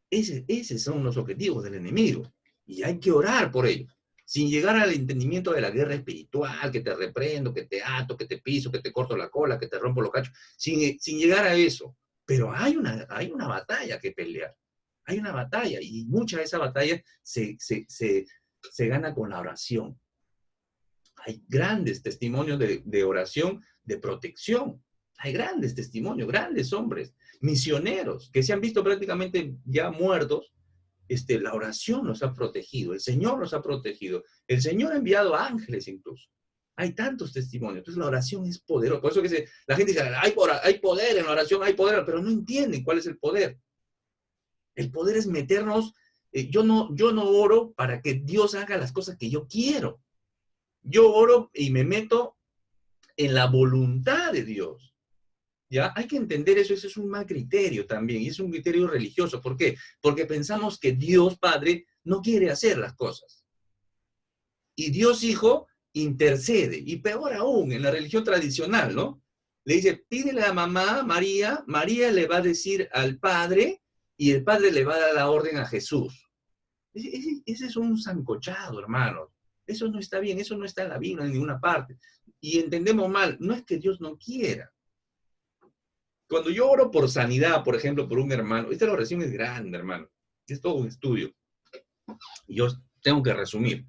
Esos son los objetivos del enemigo, y hay que orar por ellos. Sin llegar al entendimiento de la guerra espiritual, que te reprendo, que te ato, que te piso, que te corto la cola, que te rompo los cachos, sin llegar a eso. Pero hay una batalla que pelear. Hay una batalla, y mucha de esa batalla se gana con la oración. Hay grandes testimonios de oración, de protección. Hay grandes testimonios, grandes hombres, misioneros, que se han visto prácticamente ya muertos. La oración nos ha protegido, el Señor nos ha protegido, el Señor ha enviado ángeles incluso. Hay tantos testimonios. Entonces la oración es poderosa. Por eso que la gente dice, hay poder en la oración, hay poder, pero no entienden cuál es el poder. El poder es meternos, yo no oro para que Dios haga las cosas que yo quiero. Yo oro y me meto en la voluntad de Dios. ¿Ya? Hay que entender eso es un mal criterio también, y es un criterio religioso. ¿Por qué? Porque pensamos que Dios Padre no quiere hacer las cosas. Y Dios Hijo intercede, y peor aún, en la religión tradicional, ¿no? Le dice, pídele a mamá, María, María le va a decir al Padre, y el Padre le va a dar la orden a Jesús. Ese es un sancochado, hermano. Eso no está bien, eso no está en la Biblia en ninguna parte. Y entendemos mal, no es que Dios no quiera. Cuando yo oro por sanidad, por ejemplo, por un hermano, esta oración es grande, hermano. Es todo un estudio. Y yo tengo que resumir.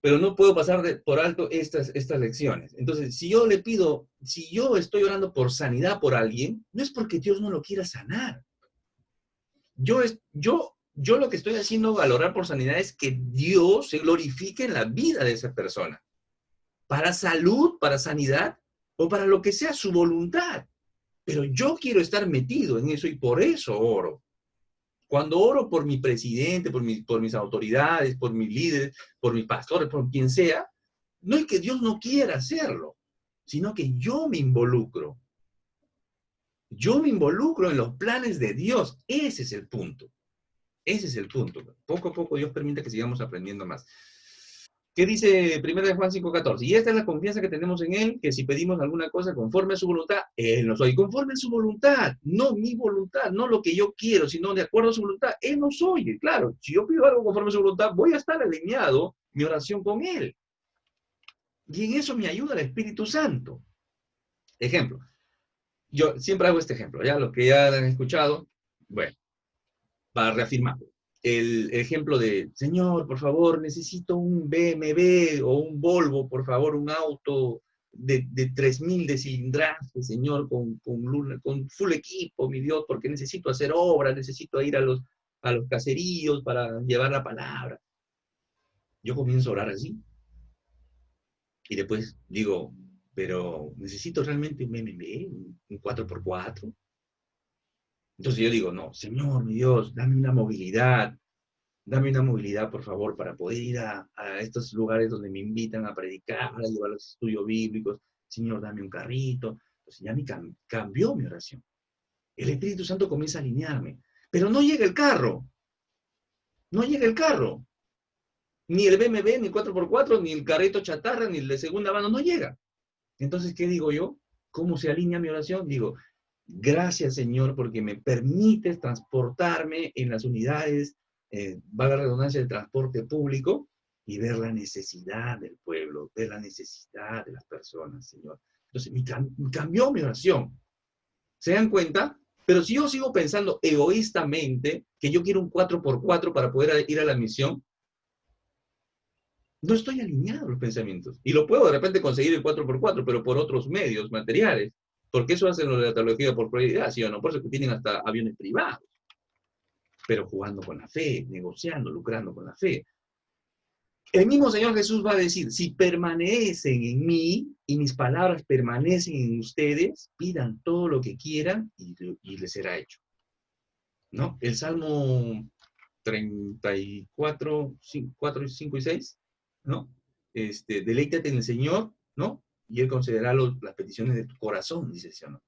Pero no puedo pasar por alto estas lecciones. Entonces, si yo estoy orando por sanidad por alguien, no es porque Dios no lo quiera sanar. Yo lo que estoy haciendo al orar por sanidad es que Dios se glorifique en la vida de esa persona. Para salud, para sanidad, o para lo que sea su voluntad. Pero yo quiero estar metido en eso y por eso oro. Cuando oro por mi presidente, por mis autoridades, por mis líderes, por mis pastores, por quien sea, no es que Dios no quiera hacerlo, sino que yo me involucro. Yo me involucro en los planes de Dios. Ese es el punto. Ese es el punto. Poco a poco Dios permite que sigamos aprendiendo más. ¿Qué dice 1 Juan 5:14? Y esta es la confianza que tenemos en Él, que si pedimos alguna cosa conforme a su voluntad, Él nos oye. Conforme a su voluntad, no mi voluntad, no lo que yo quiero, sino de acuerdo a su voluntad. Él nos oye. Claro, si yo pido algo conforme a su voluntad, voy a estar alineado mi oración con Él. Y en eso me ayuda el Espíritu Santo. Ejemplo. Yo siempre hago este ejemplo, ¿ya? Los que ya han escuchado, bueno, para reafirmarlo. El ejemplo de, Señor, por favor, necesito un BMW o un Volvo, por favor, un auto de 3.000 de cilindraje, Señor, con full equipo, mi Dios, porque necesito hacer obras, necesito ir a los caseríos para llevar la palabra. Yo comienzo a orar así. Y después digo, pero necesito realmente un BMW, un 4x4. Entonces yo digo, no, Señor, mi Dios, dame una movilidad, por favor, para poder ir a estos lugares donde me invitan a predicar, a llevar los estudios bíblicos. Señor, dame un carrito. Entonces ya me cambió mi oración. El Espíritu Santo comienza a alinearme. Pero no llega el carro. No llega el carro. Ni el BMW, ni el 4x4, ni el carrito chatarra, ni el de segunda mano, no llega. Entonces, ¿qué digo yo? ¿Cómo se alinea mi oración? Digo, gracias, Señor, porque me permites transportarme en las unidades, valga la redundancia, del transporte público y ver la necesidad del pueblo, ver la necesidad de las personas, Señor. Entonces, cambió mi oración. ¿Se dan cuenta? Pero si yo sigo pensando egoístamente que yo quiero un 4x4 para poder ir a la misión, no estoy alineado los pensamientos. Y lo puedo de repente conseguir el 4x4, pero por otros medios materiales. Porque eso hace la teología por prioridad, ¿sí o no? Por eso que tienen hasta aviones privados. pero jugando con la fe, negociando, lucrando con la fe. El mismo Señor Jesús va a decir, si permanecen en mí y mis palabras permanecen en ustedes, pidan todo lo que quieran y les será hecho. ¿No? El Salmo 34, 4, 5 y 6, ¿no? Deleítate en el Señor, ¿no? Y Él concederá las peticiones de tu corazón, dice el Señor.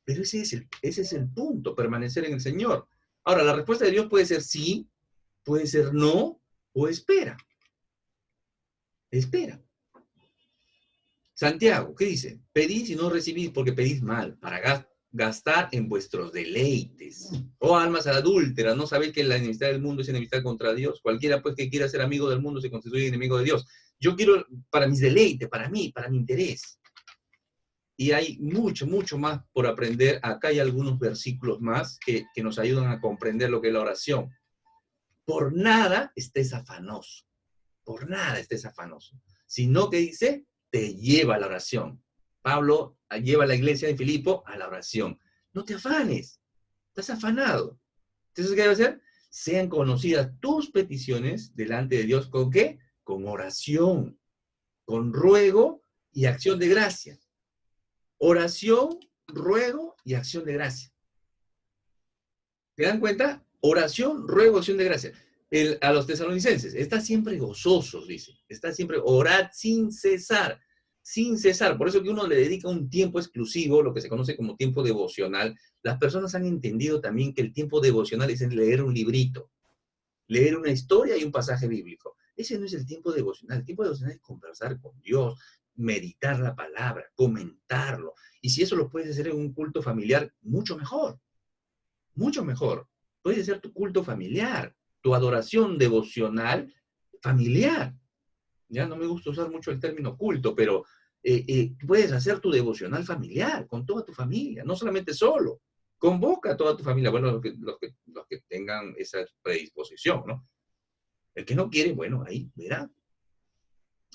Pero ese es el punto, permanecer en el Señor. Ahora, la respuesta de Dios puede ser sí, puede ser no, o espera. Espera. Santiago, ¿qué dice? Pedís y no recibís porque pedís mal, para gastar en vuestros deleites. Oh almas adúlteras, ¿no sabéis que la enemistad del mundo es enemistad contra Dios? Cualquiera pues que quiera ser amigo del mundo se constituye enemigo de Dios. Yo quiero para mis deleites, para mí, para mi interés. Y hay mucho, mucho más por aprender. Acá hay algunos versículos más que nos ayudan a comprender lo que es la oración. Por nada estés afanoso. Por nada estés afanoso. Sino que dice, te lleva a la oración. Pablo lleva a la iglesia de Filipo a la oración. No te afanes. Estás afanado. Entonces, ¿qué debe hacer? Sean conocidas tus peticiones delante de Dios. ¿Con qué? Con oración, con ruego y acción de gracia. Oración, ruego y acción de gracia. ¿Se dan cuenta? Oración, ruego, acción de gracia. A los tesalonicenses, está siempre gozosos, dice. Está siempre, orad sin cesar. Sin cesar. Por eso que uno le dedica un tiempo exclusivo, lo que se conoce como tiempo devocional. Las personas han entendido también que el tiempo devocional es leer un librito, leer una historia y un pasaje bíblico. Ese no es el tiempo devocional. El tiempo devocional es conversar con Dios, meditar la palabra, comentarlo. Y si eso lo puedes hacer en un culto familiar, mucho mejor. Mucho mejor. Puede ser tu culto familiar, tu adoración devocional familiar. Ya no me gusta usar mucho el término culto, pero puedes hacer tu devocional familiar con toda tu familia, no solamente solo. Convoca a toda tu familia, bueno, los que tengan esa predisposición, ¿no? El que no quiere, bueno, ahí verá.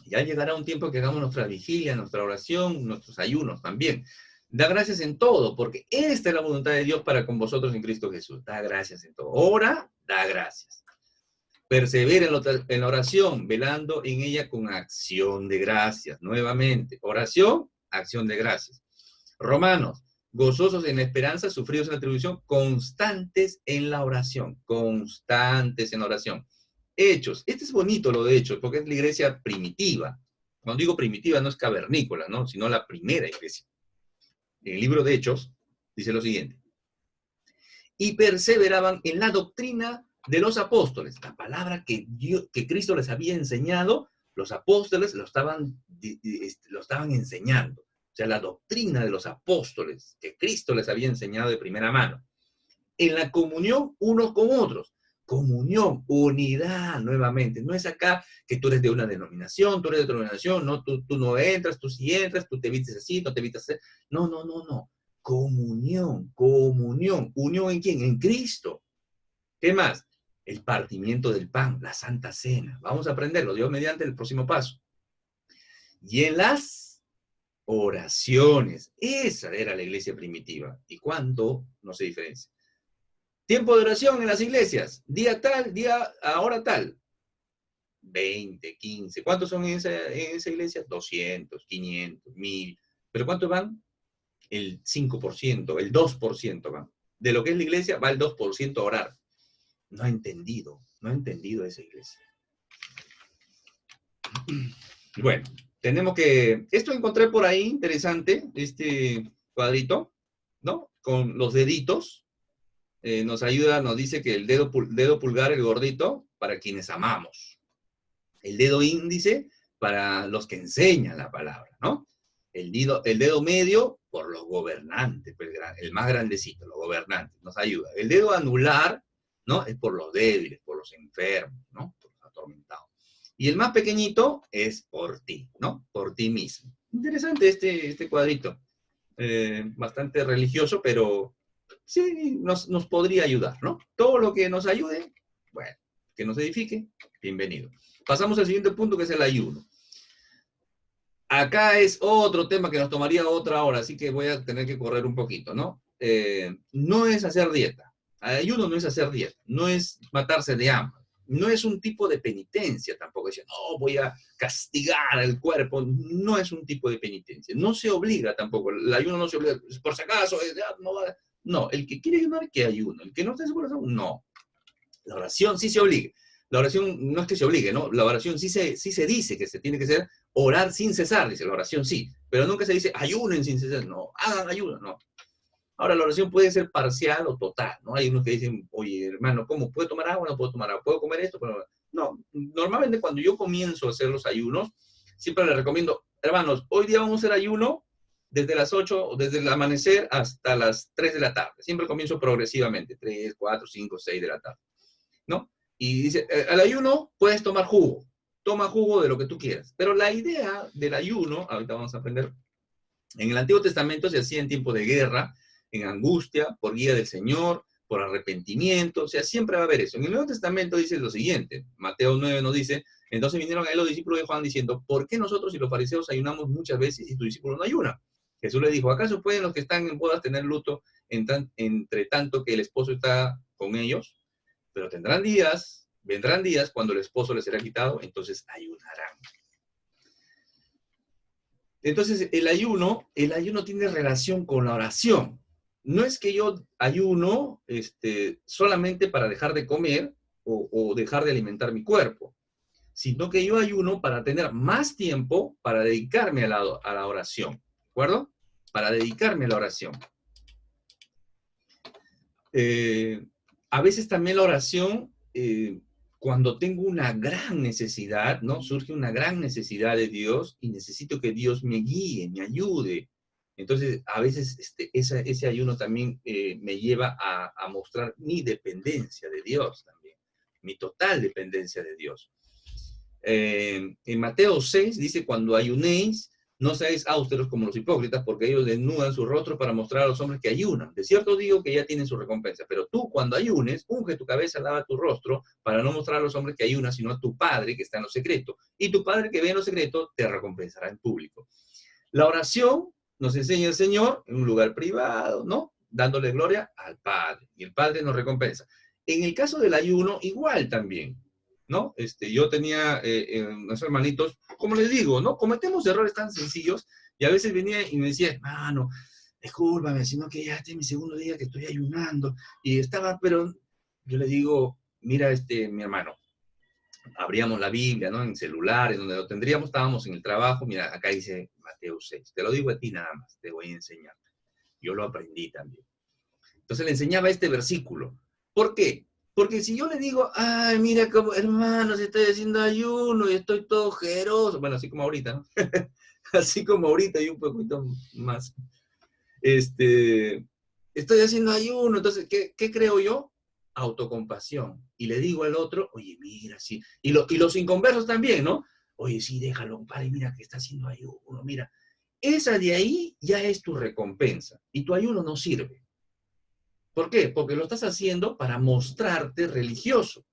Ya llegará un tiempo que hagamos nuestra vigilia, nuestra oración, nuestros ayunos también. Da gracias en todo, porque esta es la voluntad de Dios para con vosotros en Cristo Jesús. Da gracias en todo. Ora, da gracias. Persevera en la oración, velando en ella con acción de gracias. Nuevamente, oración, acción de gracias. Romanos, gozosos en la esperanza, sufridos en la tribulación, constantes en la oración. Constantes en la oración. Hechos, este es bonito lo de Hechos, porque es la iglesia primitiva. Cuando digo primitiva no es cavernícola, ¿no? Sino la primera iglesia. En el libro de Hechos dice lo siguiente. Y perseveraban en la doctrina de los apóstoles. La palabra que Cristo les había enseñado, los apóstoles lo estaban enseñando. O sea, la doctrina de los apóstoles que Cristo les había enseñado de primera mano. En la comunión unos con otros. Comunión, unidad, nuevamente. No es acá que tú eres de una denominación, tú eres de otra denominación, no, tú no entras, tú sí entras, tú te vistes así, no te vistes así. No, no, no, no. Comunión, comunión. ¿Unión en quién? En Cristo. ¿Qué más? El partimiento del pan, la Santa Cena. Vamos a aprenderlo, Dios mediante el próximo paso. Y en las oraciones. Esa era la iglesia primitiva. ¿Y cuánto no se diferencia? Tiempo de oración en las iglesias. Día tal, hora tal. 20, 15. ¿Cuántos son en esa iglesia? 200, 500, 1000. ¿Pero cuántos van? El 5%, el 2% van. De lo que es la iglesia, va el 2% a orar. No ha entendido esa iglesia. Bueno, tenemos que... Esto encontré por ahí, interesante, este cuadrito, ¿no? Con los deditos. Nos ayuda, nos dice que el dedo pulgar, el gordito, para quienes amamos. El dedo índice, para los que enseñan la palabra, ¿no? El dedo medio, por los gobernantes, pues, el más grandecito, los gobernantes, nos ayuda. El dedo anular, ¿no? Es por los débiles, por los enfermos, ¿no? Por los atormentados. Y el más pequeñito es por ti, ¿no? Por ti mismo. Interesante este cuadrito. Bastante religioso, pero sí nos podría ayudar, ¿no? Todo lo que nos ayude, bueno, que nos edifique, bienvenido. Pasamos al siguiente punto, que es el ayuno. Acá es otro tema que nos tomaría otra hora, así que voy a tener que correr un poquito, ¿no? No es hacer dieta. Ayuno no es hacer dieta, no es matarse de hambre, no es un tipo de penitencia tampoco. Decir, no, voy a castigar el cuerpo, no es un tipo de penitencia. No se obliga tampoco, el ayuno no se obliga, por si acaso, no va. No, el que quiere ayunar, que ayuno. El que no está seguro, no. La oración sí se obliga. La oración no es que se obligue, ¿no? La oración sí se dice que se tiene que hacer orar sin cesar, dice la oración sí. Pero nunca se dice ayunen sin cesar, no. Hagan ayuno, no. Ahora, la oración puede ser parcial o total, ¿no? Hay unos que dicen, oye, hermano, ¿cómo? ¿Puedo tomar agua? No puedo tomar agua. ¿Puedo comer esto? Pero no, normalmente cuando yo comienzo a hacer los ayunos, siempre les recomiendo, hermanos, hoy día vamos a hacer ayuno desde las 8, desde el amanecer hasta las 3 de la tarde. Siempre comienzo progresivamente, 3, 4, 5, 6 de la tarde, ¿no? Y dice, al ayuno puedes tomar jugo. Toma jugo de lo que tú quieras. Pero la idea del ayuno, ahorita vamos a aprender, en el Antiguo Testamento se hacía en tiempo de guerra, en angustia, por guía del Señor, por arrepentimiento, o sea, siempre va a haber eso. En el Nuevo Testamento dice lo siguiente, Mateo 9 nos dice, entonces vinieron a él los discípulos de Juan diciendo, ¿por qué nosotros y los fariseos ayunamos muchas veces y tu discípulo no ayuna? Jesús le dijo, ¿acaso pueden los que están en bodas tener luto entre tanto que el esposo está con ellos? Pero vendrán días cuando el esposo les será quitado, entonces ayunarán. Entonces, el ayuno tiene relación con la oración. No es que yo ayuno solamente para dejar de comer o dejar de alimentar mi cuerpo, sino que yo ayuno para tener más tiempo para dedicarme a la oración, ¿de acuerdo? Para dedicarme a la oración. A veces también la oración, cuando tengo una gran necesidad, ¿no? Surge una gran necesidad de Dios y necesito que Dios me guíe, me ayude. Entonces, a veces ese ayuno también me lleva a mostrar mi dependencia de Dios también, mi total dependencia de Dios. En Mateo 6 dice, cuando ayunéis, no seáis austeros como los hipócritas, porque ellos desnudan su rostro para mostrar a los hombres que ayunan. De cierto digo que ya tienen su recompensa, pero tú cuando ayunes, unge tu cabeza, lava tu rostro, para no mostrar a los hombres que ayunan, sino a tu Padre que está en lo secreto. Y tu Padre que ve en lo secreto te recompensará en público. La oración nos enseña el Señor en un lugar privado, ¿no? Dándole gloria al Padre. Y el Padre nos recompensa. En el caso del ayuno, igual también, ¿no? Yo tenía unos hermanitos, como les digo, ¿no? Cometemos errores tan sencillos y a veces venía y me decía, hermano, discúlpame, sino que ya este es mi segundo día que estoy ayunando. Y estaba, pero yo le digo, mira, mi hermano, abríamos la Biblia, ¿no? En celulares, donde lo tendríamos, estábamos en el trabajo, mira, acá dice Mateo 6, te lo digo a ti nada más, te voy a enseñar. Yo lo aprendí también. Entonces le enseñaba este versículo. ¿Por qué? Porque si yo le digo, ay, mira, como, hermanos, estoy haciendo ayuno y estoy todo ojeroso, bueno, así como ahorita, ¿no? Así como ahorita y un poquito más. Estoy haciendo ayuno, entonces, ¿qué creo yo? Autocompasión. Y le digo al otro, oye, mira, sí. Y los inconversos también, ¿no? Oye, sí, déjalo, compadre, mira que está haciendo ayuno, mira. Esa de ahí ya es tu recompensa. Y tu ayuno no sirve. ¿Por qué? Porque lo estás haciendo para mostrarte religioso.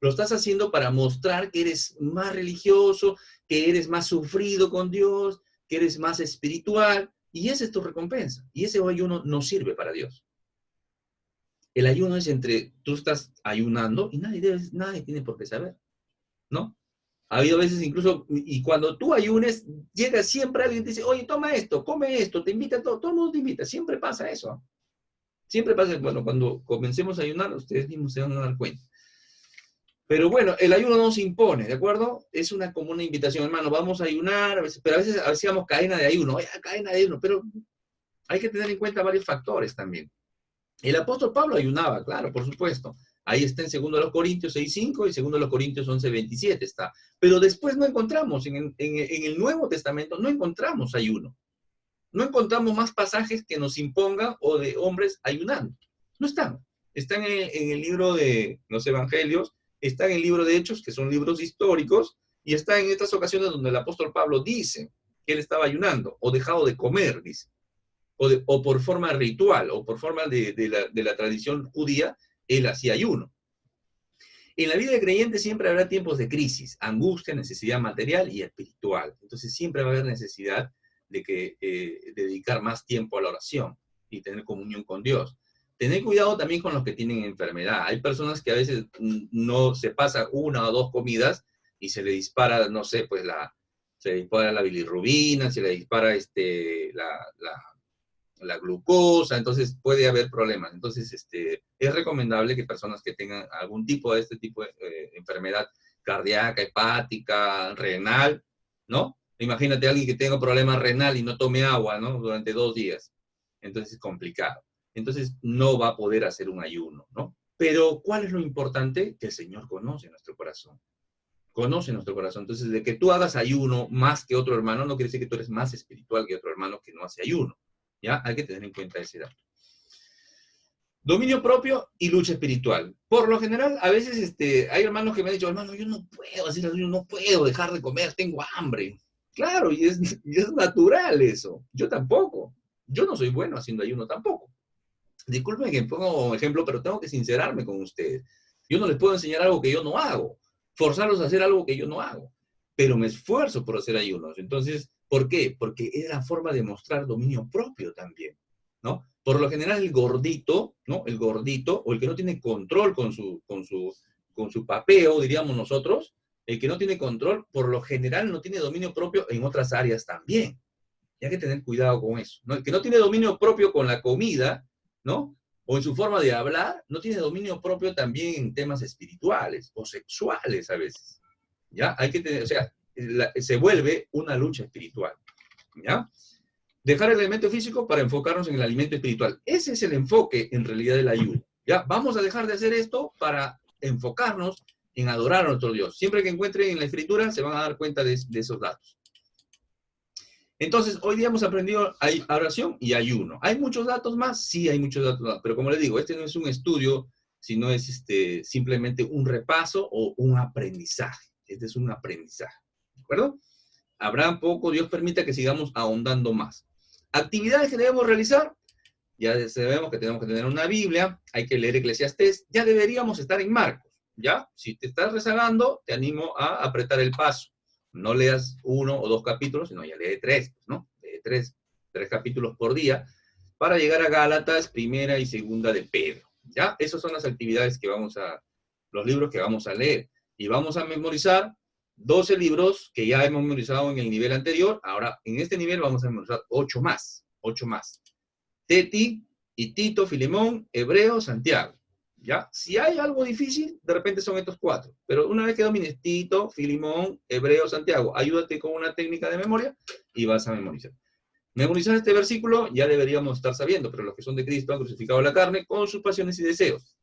Lo estás haciendo para mostrar que eres más religioso, que eres más sufrido con Dios, que eres más espiritual. Y esa es tu recompensa. Y ese ayuno no sirve para Dios. El ayuno es entre tú estás ayunando y nadie tiene por qué saber, ¿no? Ha habido veces incluso, y cuando tú ayunes, llega siempre alguien y te dice, oye, toma esto, come esto, te invita todo el mundo te invita. Siempre pasa eso. Siempre pasa, bueno, cuando comencemos a ayunar, ustedes mismos se van a dar cuenta. Pero bueno, el ayuno no se impone, ¿de acuerdo? Es como una invitación, hermano, vamos a ayunar, pero a veces hacíamos cadena de ayuno, cadena de ayuno, pero hay que tener en cuenta varios factores también. El apóstol Pablo ayunaba, claro, por supuesto. Ahí está en 2 Corintios 6:5 y 2 Corintios 11:27 está. Pero después no encontramos, en el Nuevo Testamento no encontramos ayuno. No encontramos más pasajes que nos impongan o de hombres ayunando. No están. Están en el libro de los Evangelios, está en el libro de Hechos, que son libros históricos, y está en estas ocasiones donde el apóstol Pablo dice que él estaba ayunando, o dejado de comer, dice. O por forma ritual, o por forma de la tradición judía, él hacía ayuno. En la vida del creyente siempre habrá tiempos de crisis, angustia, necesidad material y espiritual. Entonces siempre va a haber necesidad de dedicar más tiempo a la oración y tener comunión con Dios. Tener cuidado también con los que tienen enfermedad. Hay personas que a veces no se pasa una o dos comidas y se le dispara, no sé, pues se le dispara la bilirrubina, se le dispara la glucosa, entonces puede haber problemas. Entonces, es recomendable que personas que tengan algún tipo de este tipo de enfermedad cardíaca, hepática, renal, ¿no? Imagínate a alguien que tenga problema renal y no tome agua, ¿no? Durante 2 días. Entonces es complicado. Entonces no va a poder hacer un ayuno, ¿no? Pero ¿cuál es lo importante? Que el Señor conoce nuestro corazón. Conoce nuestro corazón. Entonces, de que tú hagas ayuno más que otro hermano, no quiere decir que tú eres más espiritual que otro hermano que no hace ayuno. ¿Ya? Hay que tener en cuenta ese dato. Dominio propio y lucha espiritual. Por lo general, a veces hay hermanos que me han dicho, hermano, yo no puedo hacer ayuno, no puedo dejar de comer, tengo hambre. Claro, y es natural eso. Yo tampoco. Yo no soy bueno haciendo ayuno tampoco. Disculpen que pongo un ejemplo, pero tengo que sincerarme con ustedes. Yo no les puedo enseñar algo que yo no hago, forzarlos a hacer algo que yo no hago, pero me esfuerzo por hacer ayunos. Entonces, ¿por qué? Porque es la forma de mostrar dominio propio también, ¿no? Por lo general el gordito, ¿no? El gordito, o el que no tiene control con su papeo, diríamos nosotros, el que no tiene control, por lo general no tiene dominio propio en otras áreas también. Y hay que tener cuidado con eso, ¿no? El que no tiene dominio propio con la comida, ¿no? O en su forma de hablar, no tiene dominio propio también en temas espirituales o sexuales a veces. ¿Ya? Hay que tener, o sea, se vuelve una lucha espiritual. ¿Ya? Dejar el elemento físico para enfocarnos en el alimento espiritual. Ese es el enfoque en realidad del ayuno. ¿Ya? Vamos a dejar de hacer esto para enfocarnos en adorar a nuestro Dios. Siempre que encuentren en la escritura se van a dar cuenta de esos datos. Entonces, hoy día hemos aprendido oración y ayuno. ¿Hay muchos datos más? Sí, hay muchos datos más. Pero como les digo, este no es un estudio, sino es simplemente un repaso o un aprendizaje. Este es un aprendizaje. ¿De acuerdo? Habrá poco, Dios permita que sigamos ahondando más. Actividades que debemos realizar. Ya sabemos que tenemos que tener una Biblia, hay que leer Eclesiastés. Ya deberíamos estar en Marcos. ¿Ya? Si te estás rezagando, te animo a apretar el paso. No leas 1 o 2 capítulos, sino ya lee 3, ¿no? Lee 3 capítulos por día para llegar a Gálatas, primera y segunda de Pedro. ¿Ya? Esas son las actividades que los libros que vamos a leer. Y vamos a memorizar 12 libros que ya hemos memorizado en el nivel anterior. Ahora, en este nivel vamos a memorizar 8 más. 8 más. Teti y Tito, Filemón, Hebreo, Santiago. ¿Ya? Si hay algo difícil, de repente son estos 4. Pero una vez que domines Tito, Filemón, Hebreo, Santiago, ayúdate con una técnica de memoria y vas a memorizar. Memorizar este versículo ya deberíamos estar sabiendo, pero los que son de Cristo han crucificado la carne con sus pasiones y deseos.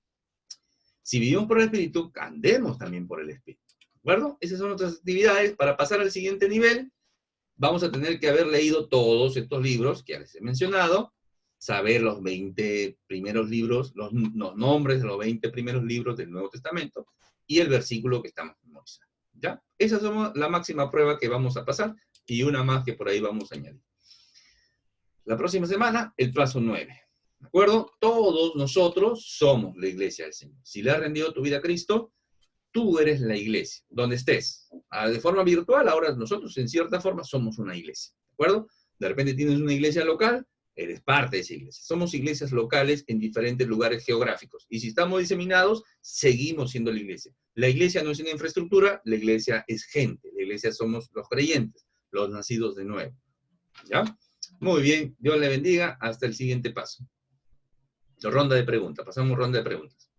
Si vivimos por el Espíritu, andemos también por el Espíritu. ¿De acuerdo? Esas son nuestras actividades. Para pasar al siguiente nivel, vamos a tener que haber leído todos estos libros que ya les he mencionado, saber los 20 primeros libros, los nombres de los 20 primeros libros del Nuevo Testamento y el versículo que estamos memorizando. ¿Ya? Esa es la máxima prueba que vamos a pasar y una más que por ahí vamos a añadir. La próxima semana, el paso 9. ¿De acuerdo? Todos nosotros somos la iglesia del Señor. Si le has rendido tu vida a Cristo, tú eres la iglesia, donde estés. De forma virtual, ahora nosotros en cierta forma somos una iglesia, ¿de acuerdo? De repente tienes una iglesia local, eres parte de esa iglesia. Somos iglesias locales en diferentes lugares geográficos. Y si estamos diseminados, seguimos siendo la iglesia. La iglesia no es una infraestructura, la iglesia es gente. La iglesia somos los creyentes, los nacidos de nuevo. ¿Ya? Muy bien, Dios le bendiga. Hasta el siguiente paso. Ronda de preguntas. Pasamos ronda de preguntas.